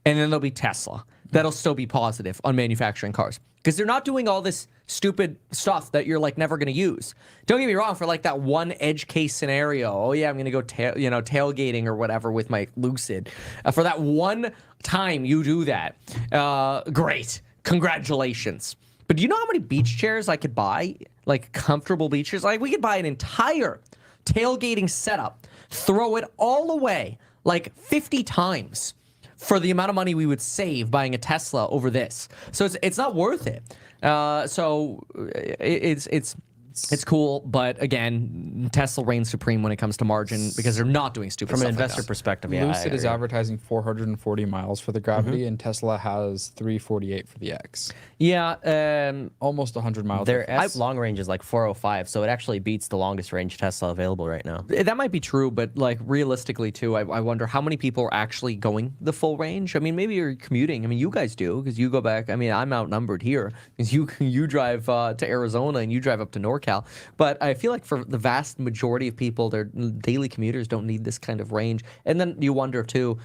and then there'll be Tesla. That'll still be positive on manufacturing cars because they're not doing all this stupid stuff that you're like never going to use. Don't get me wrong, for like that one edge case scenario, oh yeah, I'm going to go tailgating or whatever with my Lucid. For that one time you do that, great, congratulations. But do you know how many beach chairs I could buy? Like comfortable beach chairs? Like we could buy an entire tailgating setup, throw it all away like 50 times. For the amount of money we would save buying a Tesla over this. So it's not worth it. So it's cool, but again, Tesla reigns supreme when it comes to margin because they're not doing stupid From stuff an like investor that. perspective, yeah. Lucid I is agree. advertising 440 miles for the Gravity, and Tesla has 348 for the X. Yeah, Almost 100 miles. Their S long range is like 405, so it actually beats the longest range Tesla available right now. that might be true, but like realistically too, I wonder how many people are actually going the full range. I mean, maybe you're commuting. I mean, you guys do because you go back. I mean, I'm outnumbered here because you drive to Arizona and you drive up to NorCal. But I feel like for the vast majority of people, their daily commuters don't need this kind of range. And then you wonder too,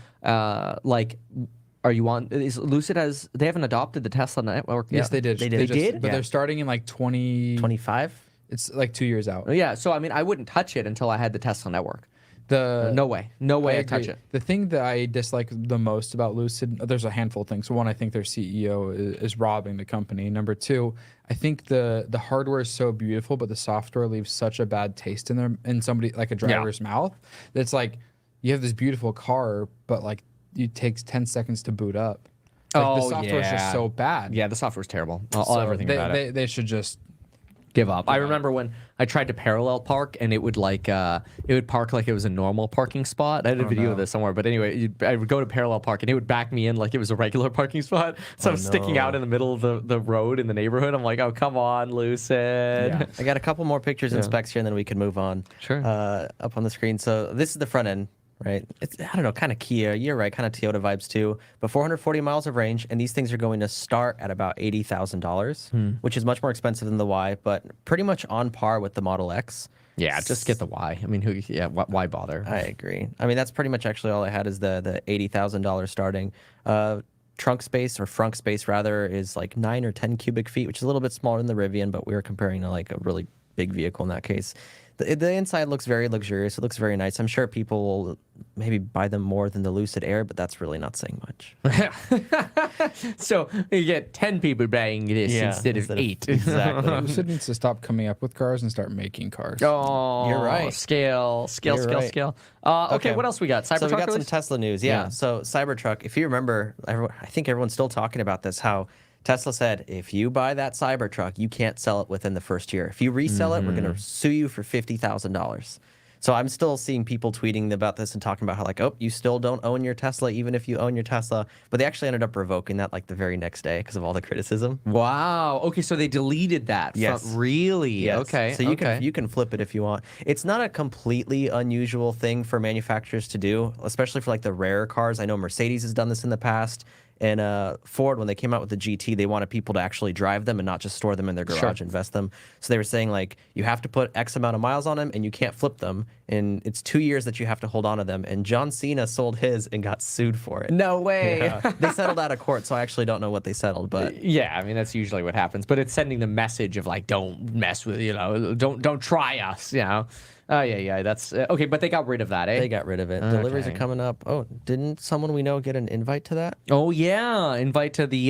is Lucid they haven't adopted the Tesla network yet? Yes, they did. They did. They did? But Yeah. they're starting in like 25. It's like 2 years out. Yeah, so I mean, I wouldn't touch it until I had the Tesla network. The No way I I'd touch agree. it. The thing that I dislike the most about Lucid, there's a handful of things. One, I think their CEO is robbing the company. Number two, I think the hardware is so beautiful, but the software leaves such a bad taste in somebody like a driver's mouth. That's like you have this beautiful car, but like it takes 10 seconds to boot up. Like the software is just so bad. Yeah, the software's terrible. So Everything about it. they should just Give up. I remember when I tried to parallel park and it would park like it was a normal parking spot. I had a video of this somewhere, but anyway, I would go to parallel park and it would back me in like it was a regular parking spot. So I'm sticking out in the middle of the road in the neighborhood. I'm like, oh, come on, Lucid. Yeah. I got a couple more pictures and specs here, and then we can move on. Sure. Up on the screen. So this is the front end, right? It's, I don't know, kind of Kia. You're right, kind of Toyota vibes too. But 440 miles of range, and these things are going to start at about $80,000, which is much more expensive than the Y, but pretty much on par with the Model X. Yeah, just get the Y. I mean, why bother? I agree. I mean, that's pretty much actually all I had is the $80,000 starting. trunk space or frunk space rather is like 9 or 10 cubic feet, which is a little bit smaller than the Rivian, but we were comparing to like a really big vehicle in that case. The inside looks very luxurious. It looks very nice. I'm sure people will maybe buy them more than the Lucid Air, but that's really not saying much. So you get 10 people buying this instead of 8. Exactly. Lucid needs to stop coming up with cars and start making cars. Oh, You're right. Scale. You're right. Okay, what else we got? Cybertruck So we got some release? Tesla news. Yeah. So Cybertruck, if you remember, I think everyone's still talking about this, how Tesla said, if you buy that Cybertruck, you can't sell it within the first year. If you resell it, we're going to sue you for $50,000. So I'm still seeing people tweeting about this and talking about how like, oh, you still don't own your Tesla, even if you own your Tesla. But they actually ended up revoking that like the very next day because of all the criticism. Wow. Okay, so they deleted that. Yes. Really? Yes. Okay. So you can flip it if you want. It's not a completely unusual thing for manufacturers to do, especially for like the rarer cars. I know Mercedes has done this in the past. And Ford, when they came out with the GT, they wanted people to actually drive them and not just store them in their garage and invest them. So they were saying, like, you have to put X amount of miles on them and you can't flip them. And it's 2 years that you have to hold on to them. And John Cena sold his and got sued for it. No way. Yeah. They settled out of court, so I actually don't know what they settled. But yeah, I mean, that's usually what happens. But it's sending the message of, like, don't mess with, don't try us, Oh, yeah, that's okay, but they got rid of that, eh? they got rid of it. Deliveries are coming up. Oh, didn't someone we know get an invite to that? Oh, yeah, invite to the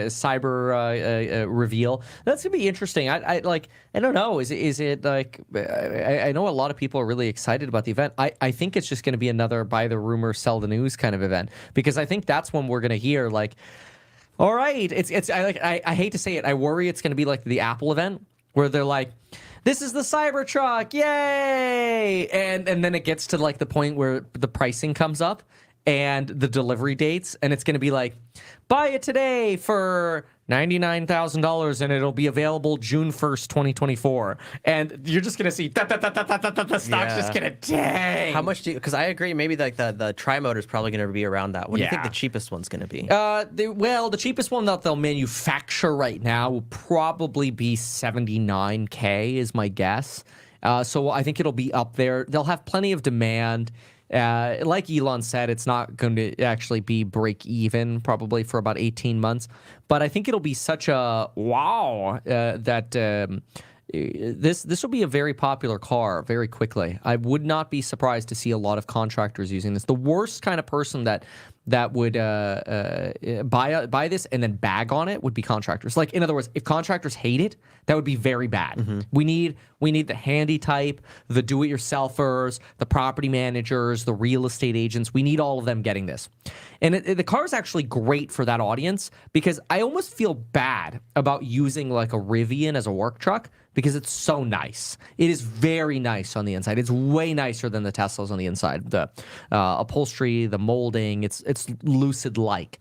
cyber reveal. That's gonna be interesting. I don't know. Is it like I know a lot of people are really excited about the event. I think it's just gonna be another buy the rumor, sell the news kind of event because I think that's when we're gonna hear like, all right, I hate to say it, I worry it's gonna be like the Apple event where they're like, this is the Cybertruck, yay! And then it gets to like the point where the pricing comes up and the delivery dates, and it's going to be like, buy it today for $99,000 and it'll be available June 1st, 2024. And you're just going to see the stock's just going to tank. How much do you, because I agree, maybe like the tri-motor is probably going to be around that. What do you think Yeah. the cheapest one's going to be? The cheapest one that they'll manufacture right now will probably be $79K is my guess. So I think it'll be up there. They'll have plenty of demand. Like Elon said, it's not going to actually be break even probably for about 18 months. But I think it'll be such a wow that this will be a very popular car very quickly. I would not be surprised to see a lot of contractors using this. The worst kind of person that would buy this and then bag on it would be contractors. Like, in other words, if contractors hate it, that would be very bad. Mm-hmm. We need the handy type, the do-it-yourselfers, the property managers, the real estate agents. We need all of them getting this. And the car is actually great for that audience because I almost feel bad about using like a Rivian as a work truck because it's so nice. It is very nice on the inside. It's way nicer than the Teslas on the inside. The upholstery, the molding, it's Lucid-like.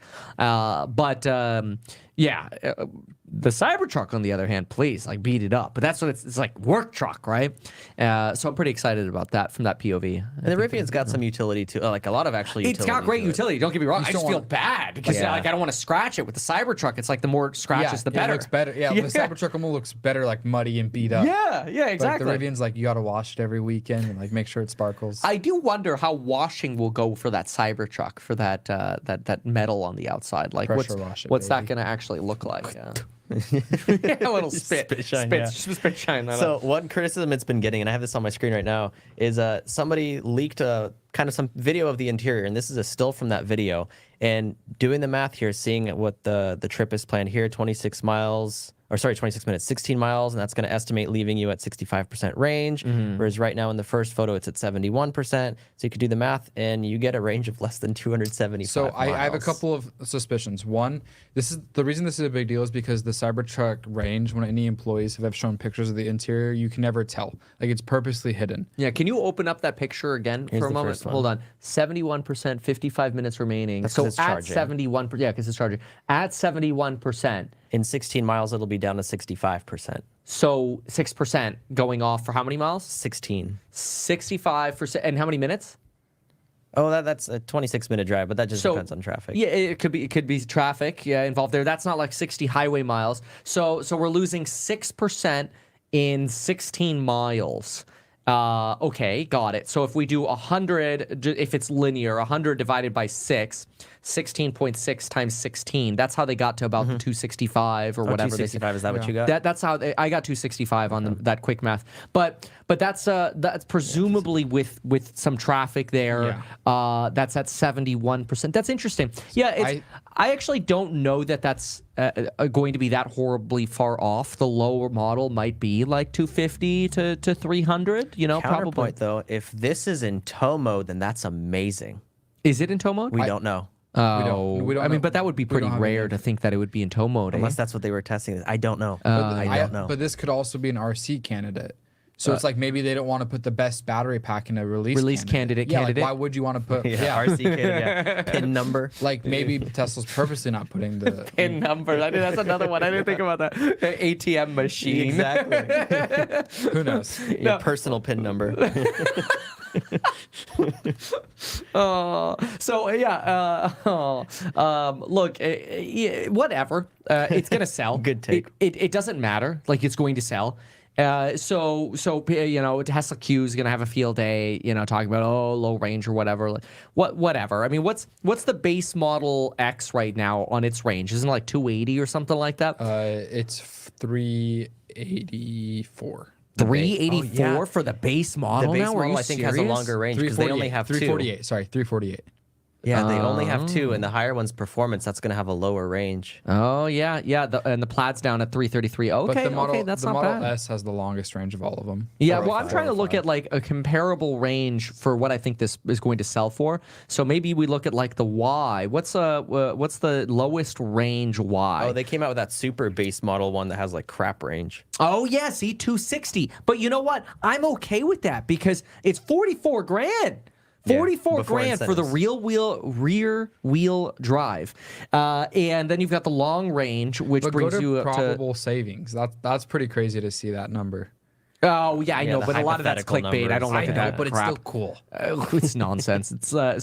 The Cybertruck, on the other hand, please, like, beat it up. But that's what it's like, work truck, right? So I'm pretty excited about that from that POV. And the Rivian's got some utility too, like a lot of actually utility. It's got great to it. utility. Don't get me wrong. I just feel want- bad because Yeah. like I don't want to scratch it with the Cybertruck. It's like the more scratches, the better. It looks better. Yeah, the Cybertruck almost looks better, like muddy and beat up. Yeah, exactly. Like the Rivian's, like you got to wash it every weekend and like make sure it sparkles. I do wonder how washing will go for that Cybertruck, for that metal on the outside. Like, Pressure wash it, what's that baby. going to actually look like? Yeah. A little spit shine, spit shine. So one criticism it's been getting, and I have this on my screen right now, is somebody leaked kind of some video of the interior, and this is a still from that video. And doing the math here, seeing what the trip is planned here, 26 minutes, 16 miles, and that's going to estimate leaving you at 65% range, whereas right now in the first photo it's at 71%. So you could do the math, and you get a range of less than 275 So I have a miles. couple of suspicions. One, this is the reason this is a big deal is because the Cybertruck range, when any employees have shown pictures of the interior, you can never tell. Like, it's purposely hidden. Yeah, can you open up that picture again Here's for a the moment? first one. Hold on. 71%, 55 minutes remaining. That's So 'cause it's at charging. 71%, yeah, because it's charging. At 71%, In 16 miles, it'll be down to 65%. so 6% going off for how many miles? 16. 65%. And how many minutes? Oh, that's a 26-minute drive, but that just depends on traffic. Yeah, it could be traffic involved there. That's not like 60 highway miles. So we're losing 6% in 16 miles. Okay, got it. So if we do 100, if it's linear, 100 divided by 6, 16.6 times 16. That's how they got to about the 265 or whatever. 265, is that what you got? That's how I got 265 on that quick math. But that's presumably with some traffic there. Yeah. That's at 71%. That's interesting. Yeah, I actually don't know that that's going to be that horribly far off. The lower model might be like 250 to 300. You know, probably. Counterpoint though, if this is in tow mode, then that's amazing. Is it in tow mode? We don't know. Oh, we don't I mean, know. but that would be pretty rare to think that it would be in tow mode. Unless that's what they were testing. I don't know. I don't know. But this could also be an RC candidate. So it's like maybe they don't want to put the best battery pack in a release candidate. Yeah, like why would you want to put RC kit, pin number. Like maybe Tesla's purposely not putting the pin number. That's another one. I didn't think about that. ATM machine. Exactly. Who knows? Your personal pin number. Look, whatever. It's gonna sell. Good take. It doesn't matter. Like it's going to sell. So you know, Tesla Q is gonna have a field day. You know, talking about low range or whatever. Like, whatever. I mean, what's the base Model X right now on its range? Isn't it like 280 or something like that? It's 384. 384 for the base model. The base now? Are model, you I think, serious? has a longer range because they only have 348. two. Sorry, 348. Yeah, they only have two, and the higher one's performance. That's going to have a lower range. Oh yeah. And the Plaid's down at 333. Okay, But the Model, that's the not Model bad. S has the longest range of all of them. Yeah, well, I'm trying to look at like a comparable range for what I think this is going to sell for. So maybe we look at like the Y. What's the lowest range Y? Oh, they came out with that super base model one that has like crap range. Oh yeah, see 260. But you know what? I'm okay with that because it's 44 grand. 44 before grand for the incentives. rear wheel drive, and then you've got the long range, which But brings go to you up probable savings. That's pretty crazy to see that number. Oh yeah, I know, the but a lot of that's hypothetical clickbait. I don't numbers. look at that but crap. it's still cool. It's nonsense. It's I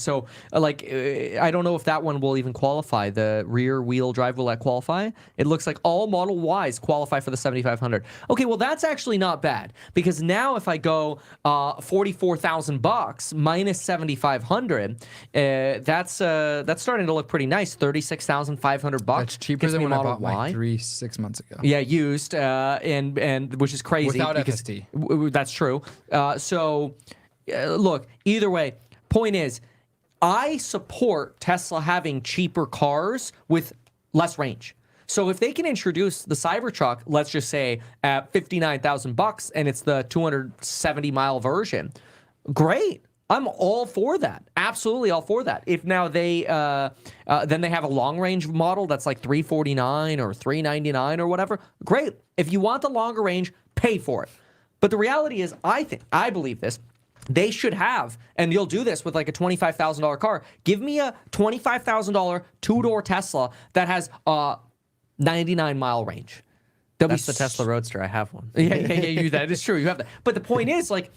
don't know if that one will even qualify. The rear wheel drive, will that qualify? It looks like all Model Ys qualify for the 7,500. Okay, well that's actually not bad because now if I go $44,000 minus 7,500, that's starting to look pretty nice. $36,500. That's cheaper Gets than me when I Model bought my Y. 6 months ago. Yeah, used, and which is crazy. Without because FSD. That's true. Look, either way, point is, I support Tesla having cheaper cars with less range. So if they can introduce the Cybertruck, let's just say at $59,000, and it's the 270-mile version, great. I'm all for that. Absolutely all for that. If now they then they have a long range model that's like 349 or 399 or whatever, great. If you want the longer range, pay for it. But the reality is, I believe this. They should have, and you'll do this with like a $25,000 car. Give me a $25,000 two-door Tesla that has 99-mile range. That's the Tesla Roadster. I have one. Yeah, that is true. You have that. But the point is, like,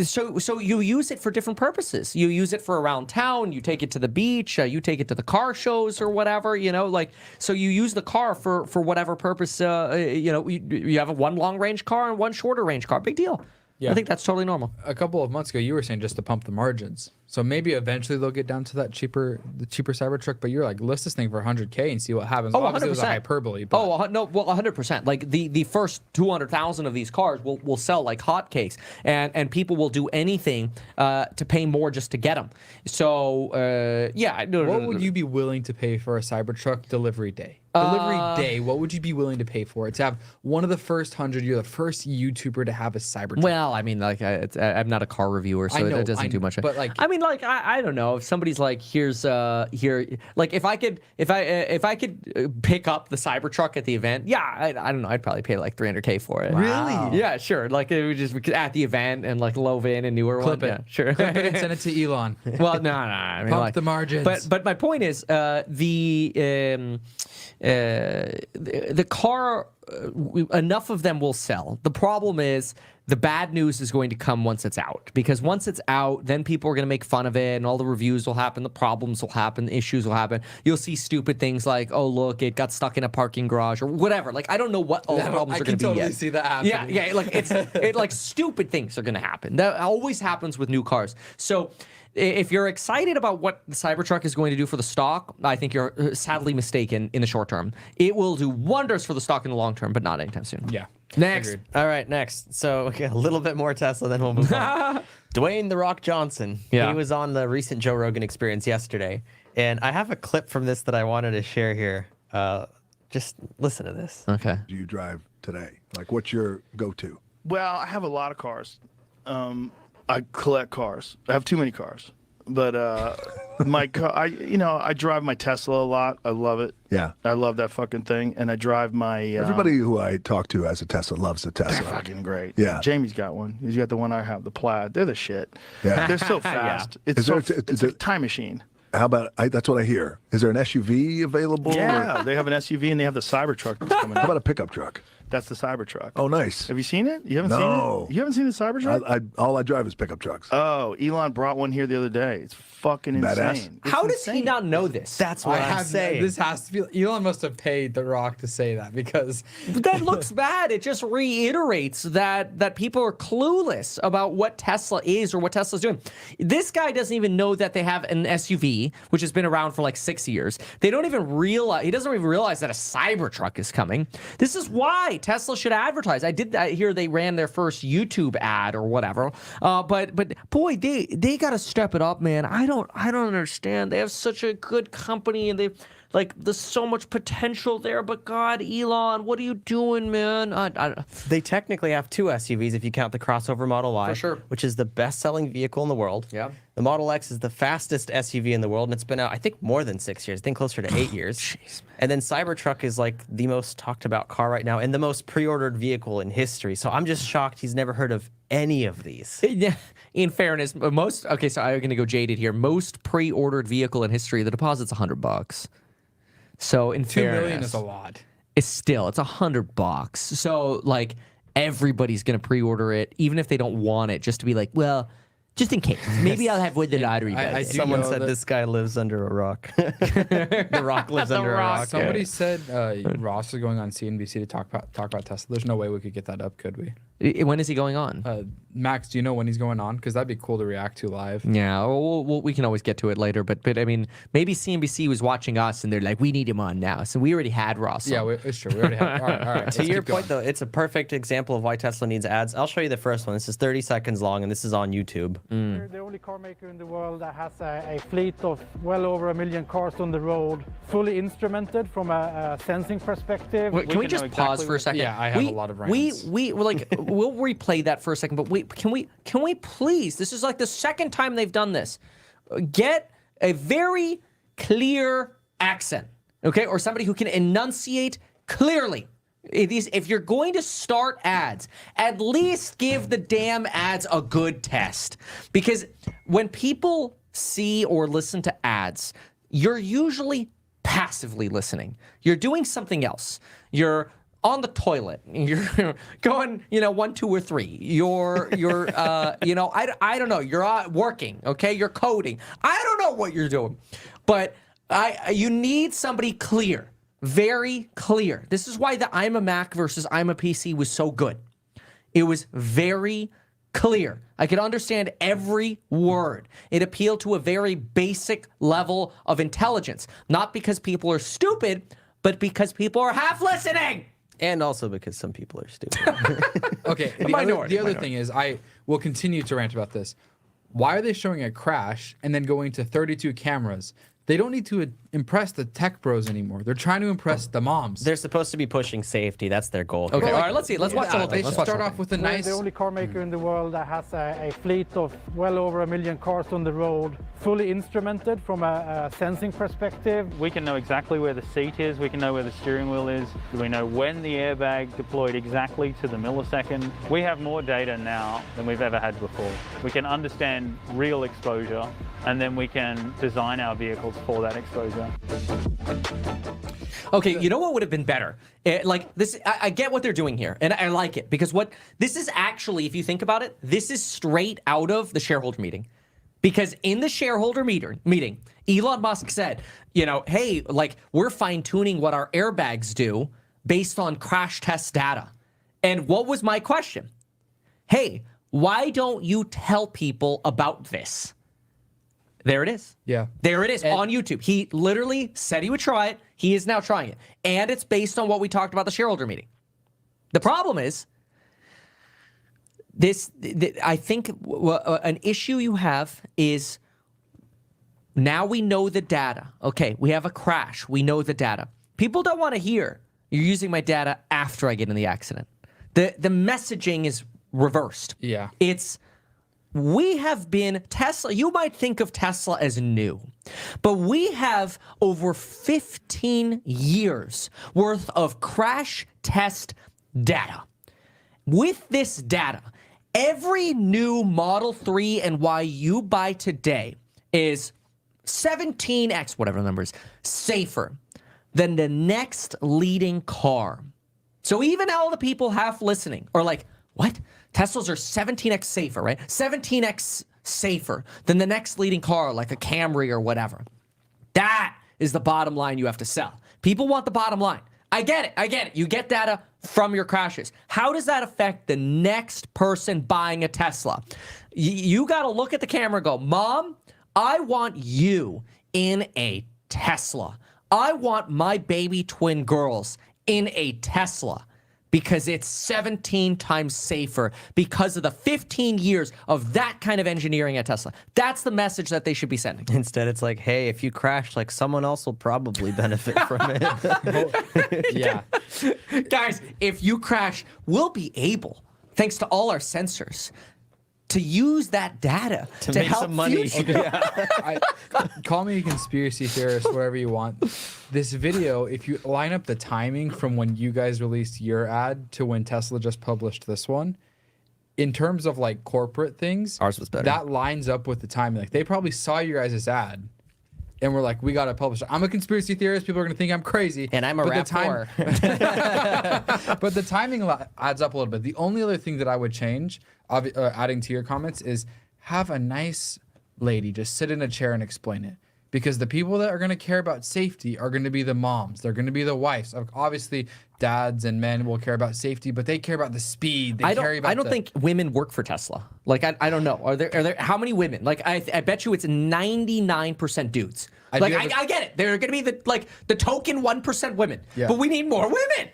so you use it for different purposes. You use it for around town. You take it to the beach. You take it to the car shows or whatever. You know, like, so you use the car for whatever purpose. You know, you have a one long range car and one shorter range car. Big deal. Yeah. I think that's totally normal. A couple of months ago, you were saying just to pump the margins. So maybe eventually they'll get down to the cheaper Cybertruck. But you're like, list this thing for $100K and see what happens. Oh, Obviously, 100%. it was a hyperbole. But Oh, no, well, 100%. Like the first 200,000 of these cars will sell like hotcakes, and people will do anything to pay more just to get them. So yeah, what would you be willing to pay for a Cybertruck delivery day? Delivery day, what would you be willing to pay for it? To have one of the first 100, you're the first YouTuber to have a Cybertruck. Well, I mean, like I'm not a car reviewer, so it doesn't do much. But like, I mean, like I don't know if somebody's like, here's like if I could pick up the Cybertruck at the event, yeah, I don't know, I'd probably pay like $300K for it. Really? Yeah, sure. Like it would just at the event and like low VIN and newer clip one. it. Yeah, sure. Clip it and send it to Elon. Well, no. I mean, Pump like, the margins. But my point is, the car enough of them will sell. The problem is the bad news is going to come once it's out, because once it's out, then people are going to make fun of it and all the reviews will happen, the problems will happen, the issues will happen. You'll see stupid things like, oh, look, it got stuck in a parking garage or whatever. Like, I don't know what all the problems are going to be I can totally yet. see that happening. Yeah, like like stupid things are going to happen. That always happens with new cars. So if you're excited about what the Cybertruck is going to do for the stock, I think you're sadly mistaken in the short term. It will do wonders for the stock in the long term, but not anytime soon. Yeah. Next. Agreed. All right, next. So okay, a little bit more Tesla, then we'll move on. Dwayne "The Rock" Johnson. Yeah. He was on the recent Joe Rogan Experience yesterday, and I have a clip from this that I wanted to share here. Just listen to this. Okay. Do you drive today? Like, what's your go-to? Well, I have a lot of cars. I collect cars. I have too many cars. But my car, I drive my Tesla a lot. I love it. Yeah. I love that fucking thing. And I drive my Everybody who I talk to has a Tesla loves a Tesla. fucking great. Yeah. Jamie's got one. He's got the one I have, the Plaid. They're the shit. Yeah. They're so fast. It's Is there- it's a time machine. How about, that's what I hear. Is there an SUV available? Yeah, they have an SUV and they have the Cybertruck that's coming How out. about a pickup truck? That's the Cybertruck. Oh, nice. Have you seen it? You haven't No. seen it? You haven't seen the Cybertruck? All I drive is pickup trucks. Oh, Elon brought one here the other day. It's fucking Badass. insane. It's How does he insane. not know this? That's what I'm saying. This has to be. Elon must have paid The Rock to say that, because That looks bad. It just reiterates that people are clueless about what Tesla is or what Tesla's doing. This guy doesn't even know that they have an SUV, which has been around for like 6 years. They don't even realize, he doesn't even realize that a Cybertruck is coming. This is why Tesla should advertise. I hear they ran their first YouTube ad or whatever. But boy, they got to step it up, man. I don't understand. They have such a good company and there's so much potential there, but God, Elon, what are you doing, man? They technically have two SUVs if you count the crossover Model Y, For sure. which is the best-selling vehicle in the world. Yeah. The Model X is the fastest SUV in the world, and it's been out, I think, more than 6 years. I think closer to 8 years. Jeez, and then Cybertruck is like the most talked about car right now and the most pre-ordered vehicle in history. So I'm just shocked he's never heard of any of these. In fairness, so I'm going to go jaded here. Most pre-ordered vehicle in history, the deposit's $100. So in 2 fairness, million is a lot. it's $100. So like everybody's going to pre-order it, even if they don't want it, just to be like, well, just in case. Maybe I'll have win the lottery. I bet. do Someone know said that- this guy lives under a rock. The Rock lives under a rock. Somebody said Ross is going on CNBC to talk about Tesla. There's no way we could get that up, could we? When is he going on? Max, do you know when he's going on? Because that'd be cool to react to live. Yeah, we can always get to it later. But I mean, maybe CNBC was watching us and they're like, we need him on now. So we already had Ross on. Yeah, it's true. We already have. All right. To your point, though, it's a perfect example of why Tesla needs ads. I'll show you the first one. This is 30 seconds long, and this is on YouTube. We're the only car maker in the world that has a fleet of well over 1 million cars on the road, fully instrumented from a sensing perspective. Wait, can we just pause for a second? Yeah, I have a lot of rants. We're like, we'll replay that for a second, but wait, can we please? This is like the second time they've done this. Get a very clear accent, okay, or somebody who can enunciate clearly. If you're going to start ads, at least give the damn ads a good test, because when people see or listen to ads, you're usually passively listening. You're doing something else. You're on the toilet. You're going, 1, 2, or 3. You're I don't know. You're working. Okay, you're coding. I don't know what you're doing, but you need somebody clear, very clear. This is why the I'm a Mac versus I'm a PC was so good. It was very clear. I could understand every word. It appealed to a very basic level of intelligence, not because people are stupid, but because people are half listening. And also because some people are stupid. Okay. The other thing is, I will continue to rant about this. Why are they showing a crash and then going to 32 cameras? They don't need to impress the tech bros anymore. They're trying to impress the moms. They're supposed to be pushing safety. That's their goal. Okay, all right, let's see. Let's watch the whole They thing. should Let's watch the start whole off with a We're nice. the only car maker in the world that has a fleet of well over 1 million cars on the road, fully instrumented from a sensing perspective. We can know exactly where the seat is, we can know where the steering wheel is, we know when the airbag deployed exactly to the millisecond. We have more data now than we've ever had before. We can understand real exposure, and then we can design our vehicles for that exposure. Okay, you know what would have been better? Like this, I get what they're doing here, and I like it because this is actually, if you think about it, this is straight out of the shareholder meeting. Because in the shareholder meeting, Elon Musk said, you know, hey, like we're fine tuning what our airbags do based on crash test data. And what was my question? Hey, why don't you tell people about this? There it is. Yeah. There it is on YouTube. He literally said he would try it. He is now trying it. And it's based on what we talked about the shareholder meeting. The problem is, I think an issue you have is now we know the data. Okay, we have a crash. We know the data. People don't want to hear you're using my data after I get in the accident. The messaging is reversed. Yeah. It's we have been Tesla. You might think of Tesla as new, but we have over 15 years worth of crash test data. With this data, every new Model 3 and Y you buy today is 17x, whatever the number is, safer than the next leading car. So even all the people half listening are like, what? Teslas are 17x safer, right? 17x safer than the next leading car, like a Camry or whatever. That is the bottom line you have to sell. People want the bottom line. I get it. You get data from your crashes. How does that affect the next person buying a Tesla? You got to look at the camera and go, Mom, I want you in a Tesla. I want my baby twin girls in a Tesla because it's 17 times safer because of the 15 years of that kind of engineering at Tesla. That's the message that they should be sending. Instead, it's like, hey, if you crash, like someone else will probably benefit from it. Yeah. Guys, if you crash, we'll be able, thanks to all our sensors, to use that data to make help some money. Call me a conspiracy theorist, whatever you want. This video, if you line up the timing from when you guys released your ad to when Tesla just published this one, in terms of like corporate things, Ours was better. That lines up with the timing. Like they probably saw your guys' ad and we're like, we got to publish it. I'm a conspiracy theorist. People are going to think I'm crazy. And I'm a rapper. But the timing adds up a little bit. The only other thing that I would change, adding to your comments, is have a nice lady just sit in a chair and explain it. Because the people that are going to care about safety are going to be the moms. They're going to be the wives. Obviously, dads and men will care about safety, but they care about the speed. I don't think women work for Tesla. Like, I don't know. Are there how many women? Like, I bet you it's 99% dudes. I get it. They're going to be the token 1% women. Yeah. But we need more women.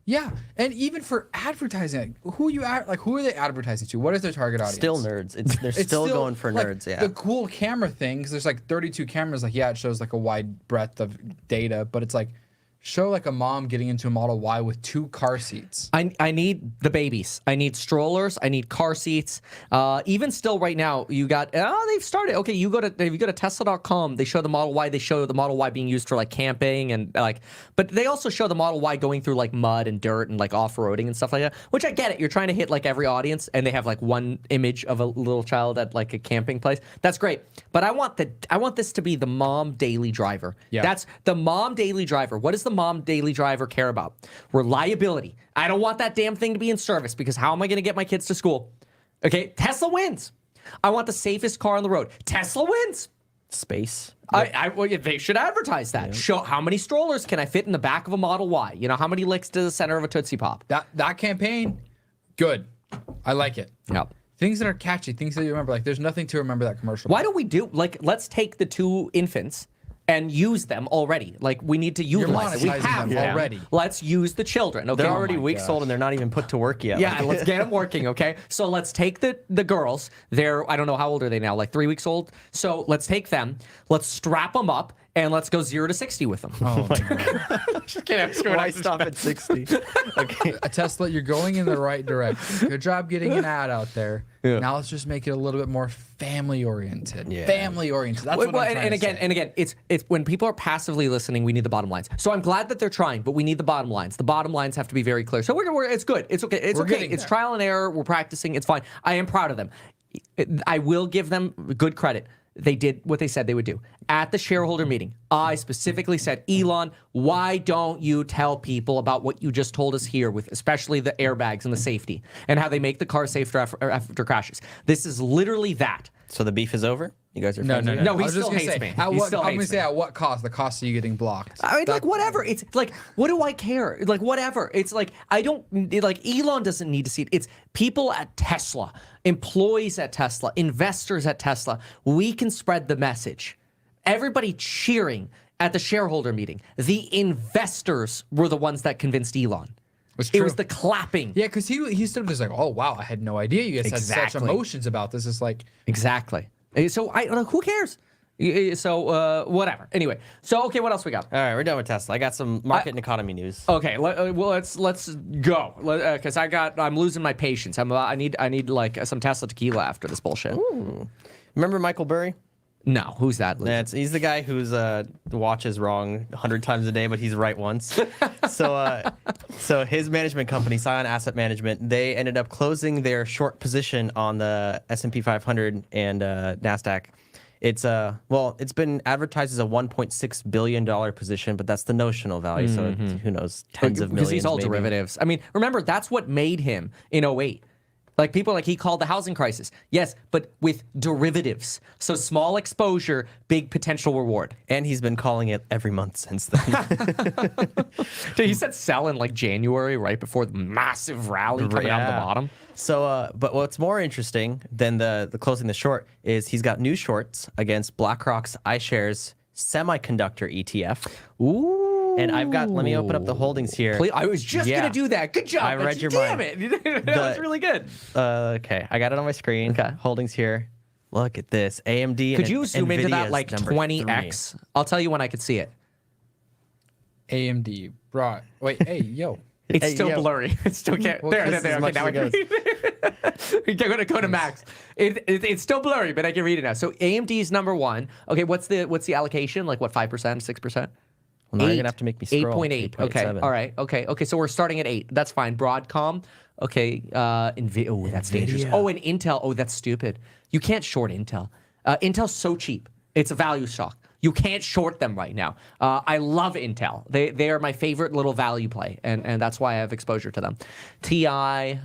Yeah, and even for advertising, who are they advertising to? What is their target audience? Still nerds. They're still going for like, nerds. Yeah. The cool camera thing, because there's like 32 cameras. Like, yeah, it shows like a wide breadth of data, but it's like show like a mom getting into a Model Y with 2 car seats. I need the babies. I need strollers. I need car seats. Even still right now, you got, they've started. Okay, if you go to Tesla.com, they show the Model Y. They show the Model Y being used for like camping and like, but they also show the Model Y going through like mud and dirt and like off-roading and stuff like that, which I get it. You're trying to hit like every audience and they have like one image of a little child at like a camping place. That's great. But I want this to be the mom daily driver. Yeah. That's the mom daily driver. What does the mom daily driver care about? Reliability. I don't want that damn thing to be in service because how am I going to get my kids to school? Okay, Tesla wins. I want the safest car on the road. Tesla wins. Space. Well, they should advertise that. Yeah. Show how many strollers can I fit in the back of a Model Y? You know, how many licks to the center of a Tootsie Pop? That campaign, good. I like it. Yep. Things that are catchy, things that you remember. Like, there's nothing to remember that commercial. Why don't we let's take the 2 infants and use them already. Like, we need to utilize them. We have them already. Let's use the children. Okay? They're already weeks old and they're not even put to work yet. Yeah, let's get them working, okay? So let's take the girls. They're, I don't know, how old are they now? Like 3 weeks old? So let's take them. Let's strap them up. And let's go 0 to 60 with them. Oh, my God. Just kidding. Why stop at 60? Okay. Tesla, you're going in the right direction. Good job getting an ad out there. Yeah. Now let's just make it a little bit more family-oriented. Yeah. Family-oriented. That's what I'm trying to say. And again, it's when people are passively listening, we need the bottom lines. So I'm glad that they're trying, but we need the bottom lines. The bottom lines have to be very clear. So it's good. It's okay. It's okay. It's trial and error. We're practicing. It's fine. I am proud of them. I will give them good credit. they did what they said they would do. At the shareholder meeting, I specifically said, Elon, why don't you tell people about what you just told us here, with especially the airbags and the safety, and how they make the car safer after crashes? This is literally that. So the beef is over? You guys are No, friends no, again? no. No, he I was just still gonna hates say, me. At He what, still I'm gonna hates say me. at what cost? The cost of you getting blocked. I mean, like, whatever. It's like, what do I care? Like, whatever. It's like, I don't, like, Elon doesn't need to see it. It's people at Tesla, employees at Tesla, investors at Tesla. We can spread the message. Everybody cheering at the shareholder meeting. The investors were the ones that convinced Elon. It was the clapping. Yeah, because he stood just like, oh wow, I had no idea you guys had such Exactly. emotions about this. It's like, Exactly. So who cares? So whatever. Anyway. So okay, what else we got? All right, we're done with Tesla. I got some market and economy news. Okay, well let's go because I'm losing my patience. I need like some Tesla tequila after this bullshit. Ooh. Remember Michael Burry? No, who's that? He's the guy whose watch is wrong 100 times a day, but he's right once. So his management company, Scion Asset Management, they ended up closing their short position on the S&P 500 and Nasdaq. It's it's been advertised as a $1.6 billion position, but that's the notional value. So who knows, tens of millions. Because he's all maybe. derivatives. I mean, remember that's what made him in 08. Like people he called the housing crisis. Yes, but with derivatives. So small exposure, big potential reward. And he's been calling it every month since then. Dude, he said sell in like January, right before the massive rally coming out of the bottom. So, but what's more interesting than the closing the short is he's got new shorts against BlackRock's iShares semiconductor ETF. Ooh. And I've got, let me open up the holdings here. Please, I was just Yeah. going to do that. Good job. I read your Damn mind. it. That was really good. Okay, I got it on my screen. Okay. Holdings here. Look at this. AMD Could and you zoom into that NVIDIA's like number 20x? 3. I'll tell you when I could see it. AMD brought. Wait, hey, yo. It's Hey, still yo. blurry. It still can't. Well, there. this is Okay, as much now I as can read it. Go to Max. It's still blurry, but I can read it now. So AMD's number one. Okay, what's the allocation? Like what, 5%, 6%? Well, now you're gonna have to make me scroll. 8.8. Okay. All right. Okay. So we're starting at 8. That's fine. Broadcom. Okay. Oh, that's dangerous. Oh, and Intel. Oh, that's stupid. You can't short Intel. Intel's so cheap. It's a value stock. You can't short them right now. I love Intel. They are my favorite little value play, and that's why I have exposure to them. TI,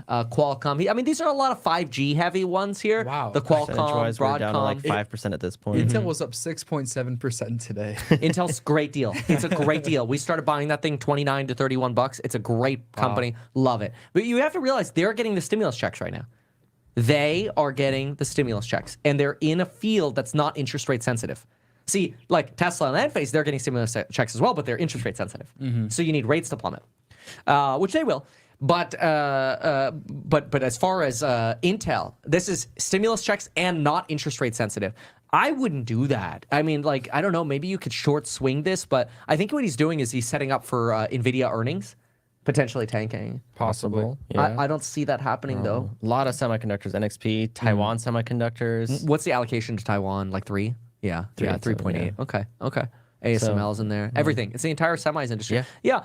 Qualcomm. I mean, these are a lot of 5G heavy ones here. Wow. The Qualcomm, Percentage-wise, we're down to like Broadcom. 5% at this point. Intel was up 6.7% today. Intel's a great deal. It's a great deal. We started buying that thing $29 to $31. It's a great company. Love it. But you have to realize they're getting the stimulus checks right now. They are getting the stimulus checks, and they're in a field that's not interest rate sensitive. See, like Tesla and Enphase, they're getting stimulus checks as well, but they're interest rate sensitive. So you need rates to plummet, which they will. But as far as Intel, this is stimulus checks and not interest rate sensitive. I wouldn't do that. I mean, like, I don't know, maybe you could short swing this, but I think what he's doing is he's setting up for NVIDIA earnings, potentially tanking. Possibly. Yeah. I don't see that happening, though. A lot of semiconductors, NXP, Taiwan semiconductors. What's the allocation to Taiwan? Like 3? Yeah, 3.8. Yeah. Okay. ASML's in there. Everything. It's the entire semis industry. Yeah.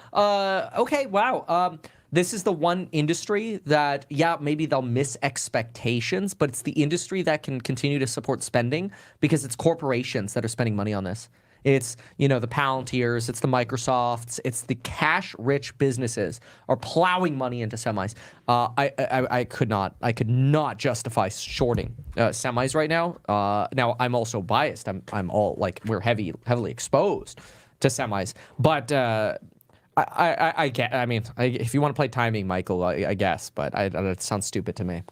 Okay. Wow. This is the one industry that, maybe they'll miss expectations, but it's the industry that can continue to support spending because it's corporations that are spending money on this. It's, the Palantirs, it's the Microsofts, it's the cash-rich businesses are plowing money into semis. I could not justify shorting semis right now. Now I'm also biased. I'm all like we're heavily exposed to semis, but I get. I mean, if you want to play timing, Michael, I guess, but it sounds stupid to me.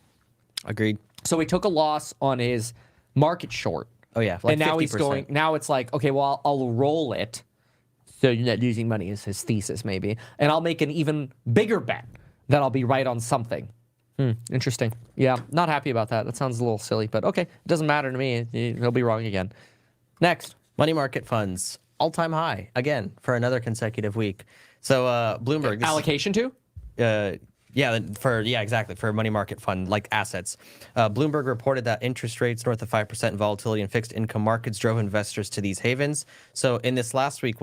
Agreed. So he took a loss on his market short. Oh, yeah. Like and now 50%. he's going. Now it's like, okay, well, I'll roll it. So you're not losing money is his thesis, maybe, and I'll make an even bigger bet that I'll be right on something. Interesting. Yeah, not happy about that. That sounds a little silly, but okay, it doesn't matter to me. He'll be wrong again. Next, Money market funds, all-time high, again, for another consecutive week. So Bloomberg. allocation to Exactly, for money market fund like assets. Bloomberg reported that interest rates north of 5% and volatility in fixed income markets drove investors to these havens. So in this last week,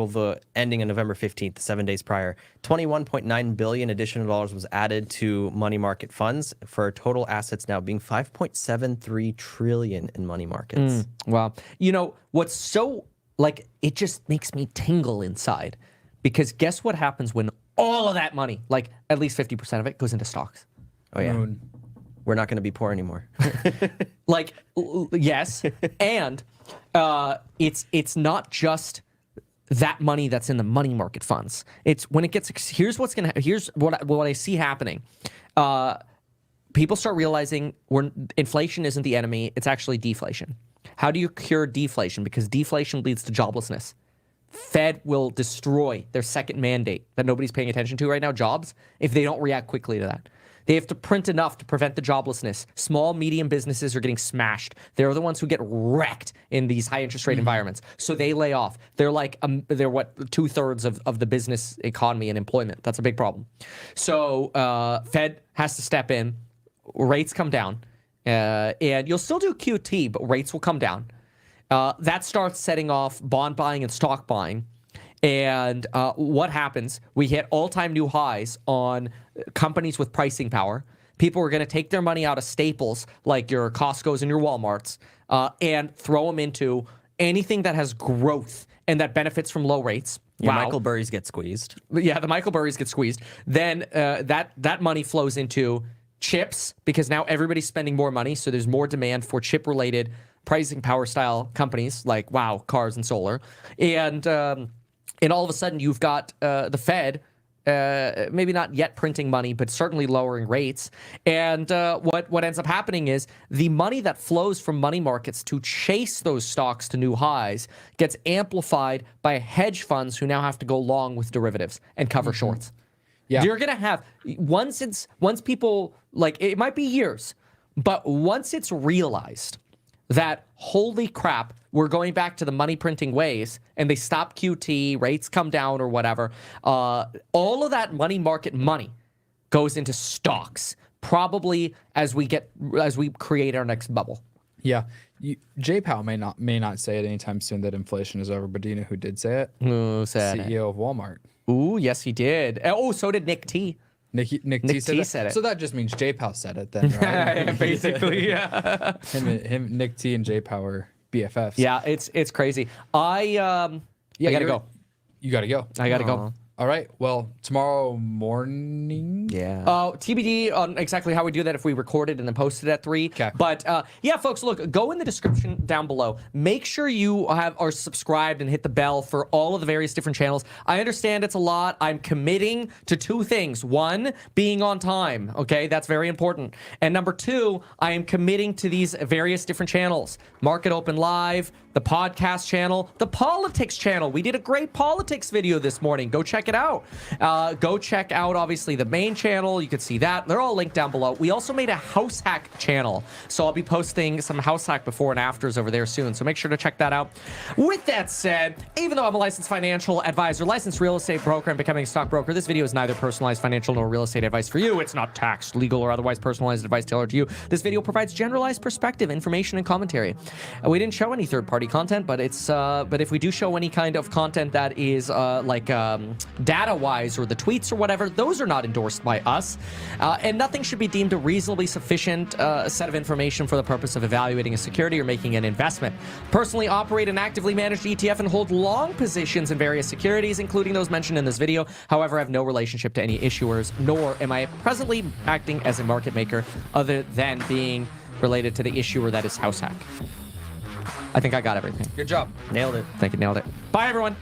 ending on November 15th, 7 days prior, $21.9 billion additional dollars was added to money market funds for total assets now being $5.73 trillion in money markets. Wow. You know, what's so, like, it just makes me tingle inside, because guess what happens when all of that money, like at least 50% of it, goes into stocks? Oh, yeah. We're not going to be poor anymore. Like, yes. And it's not just that money that's in the money market funds. It's when it gets, here's what I see happening. People start realizing inflation isn't the enemy, it's actually deflation. How do you cure deflation? Because deflation leads to joblessness. Fed will destroy their second mandate that nobody's paying attention to right now, jobs, if they don't react quickly to that. They have to print enough to prevent the joblessness. Small, medium businesses are getting smashed. They're the ones who get wrecked in these high interest rate environments. So they lay off. They're like, they're what, 2/3 of the business economy and employment. That's a big problem. So Fed has to step in. Rates come down. And you'll still do QT, but rates will come down. That starts setting off bond buying and stock buying. And what happens? We hit all-time new highs on companies with pricing power. People are going to take their money out of staples like your Costco's and your Walmarts and throw them into anything that has growth and that benefits from low rates. Your Michael Burrys get squeezed. Yeah, the Michael Burrys get squeezed. Then that money flows into chips, because now everybody's spending more money, so there's more demand for chip-related pricing power style companies like cars and solar, and all of a sudden you've got the Fed maybe not yet printing money, but certainly lowering rates. And what ends up happening is the money that flows from money markets to chase those stocks to new highs gets amplified by hedge funds who now have to go long with derivatives and cover shorts. Yeah. You're going to have, once people, like, it might be years, but once it's realized that, holy crap, we're going back to the money printing ways, and they stop QT, rates come down or whatever, all of that money market money goes into stocks, probably as we create our next bubble. Yeah. Jay Powell may not say it anytime soon that inflation is over, but do you know who did say it? Who said it? CEO of Walmart. Ooh, yes, he did. Oh, so did Nick T. Nick T said it. So that just means Jay Powell said it then, right? Basically, yeah. Nick T and Jay Powell are BFFs. Yeah, it's crazy. I gotta go. You gotta go. I gotta go. All right. Well, tomorrow morning. Yeah. TBD on exactly how we do that if we record it and then post it at 3. Okay. But yeah, folks, look, go in the description down below. Make sure you are subscribed and hit the bell for all of the various different channels. I understand it's a lot. I'm committing to 2 things. 1, being on time. Okay, that's very important. And number 2, I am committing to these various different channels: Market Open Live, the podcast channel, the politics channel. We did a great politics video this morning. Go check it out. Go check out, obviously, the main channel. You can see that. They're all linked down below. We also made a house hack channel, so I'll be posting some house hack before and afters over there soon, so make sure to check that out. With that said, even though I'm a licensed financial advisor, licensed real estate broker, and becoming a stockbroker, this video is neither personalized financial nor real estate advice for you. It's not tax, legal, or otherwise personalized advice tailored to you. This video provides generalized perspective, information, and commentary. We didn't show any third-party content, but if we do show any kind of content that is data-wise, or the tweets or whatever, those are not endorsed by us, and nothing should be deemed a reasonably sufficient set of information for the purpose of evaluating a security or making an investment. Personally operate an actively managed ETF and hold long positions in various securities, including those mentioned in this video. However, I have no relationship to any issuers, nor am I presently acting as a market maker, other than being related to the issuer that is house hack. I think I got everything. Good job. Nailed it. I think I nailed it. Bye, everyone.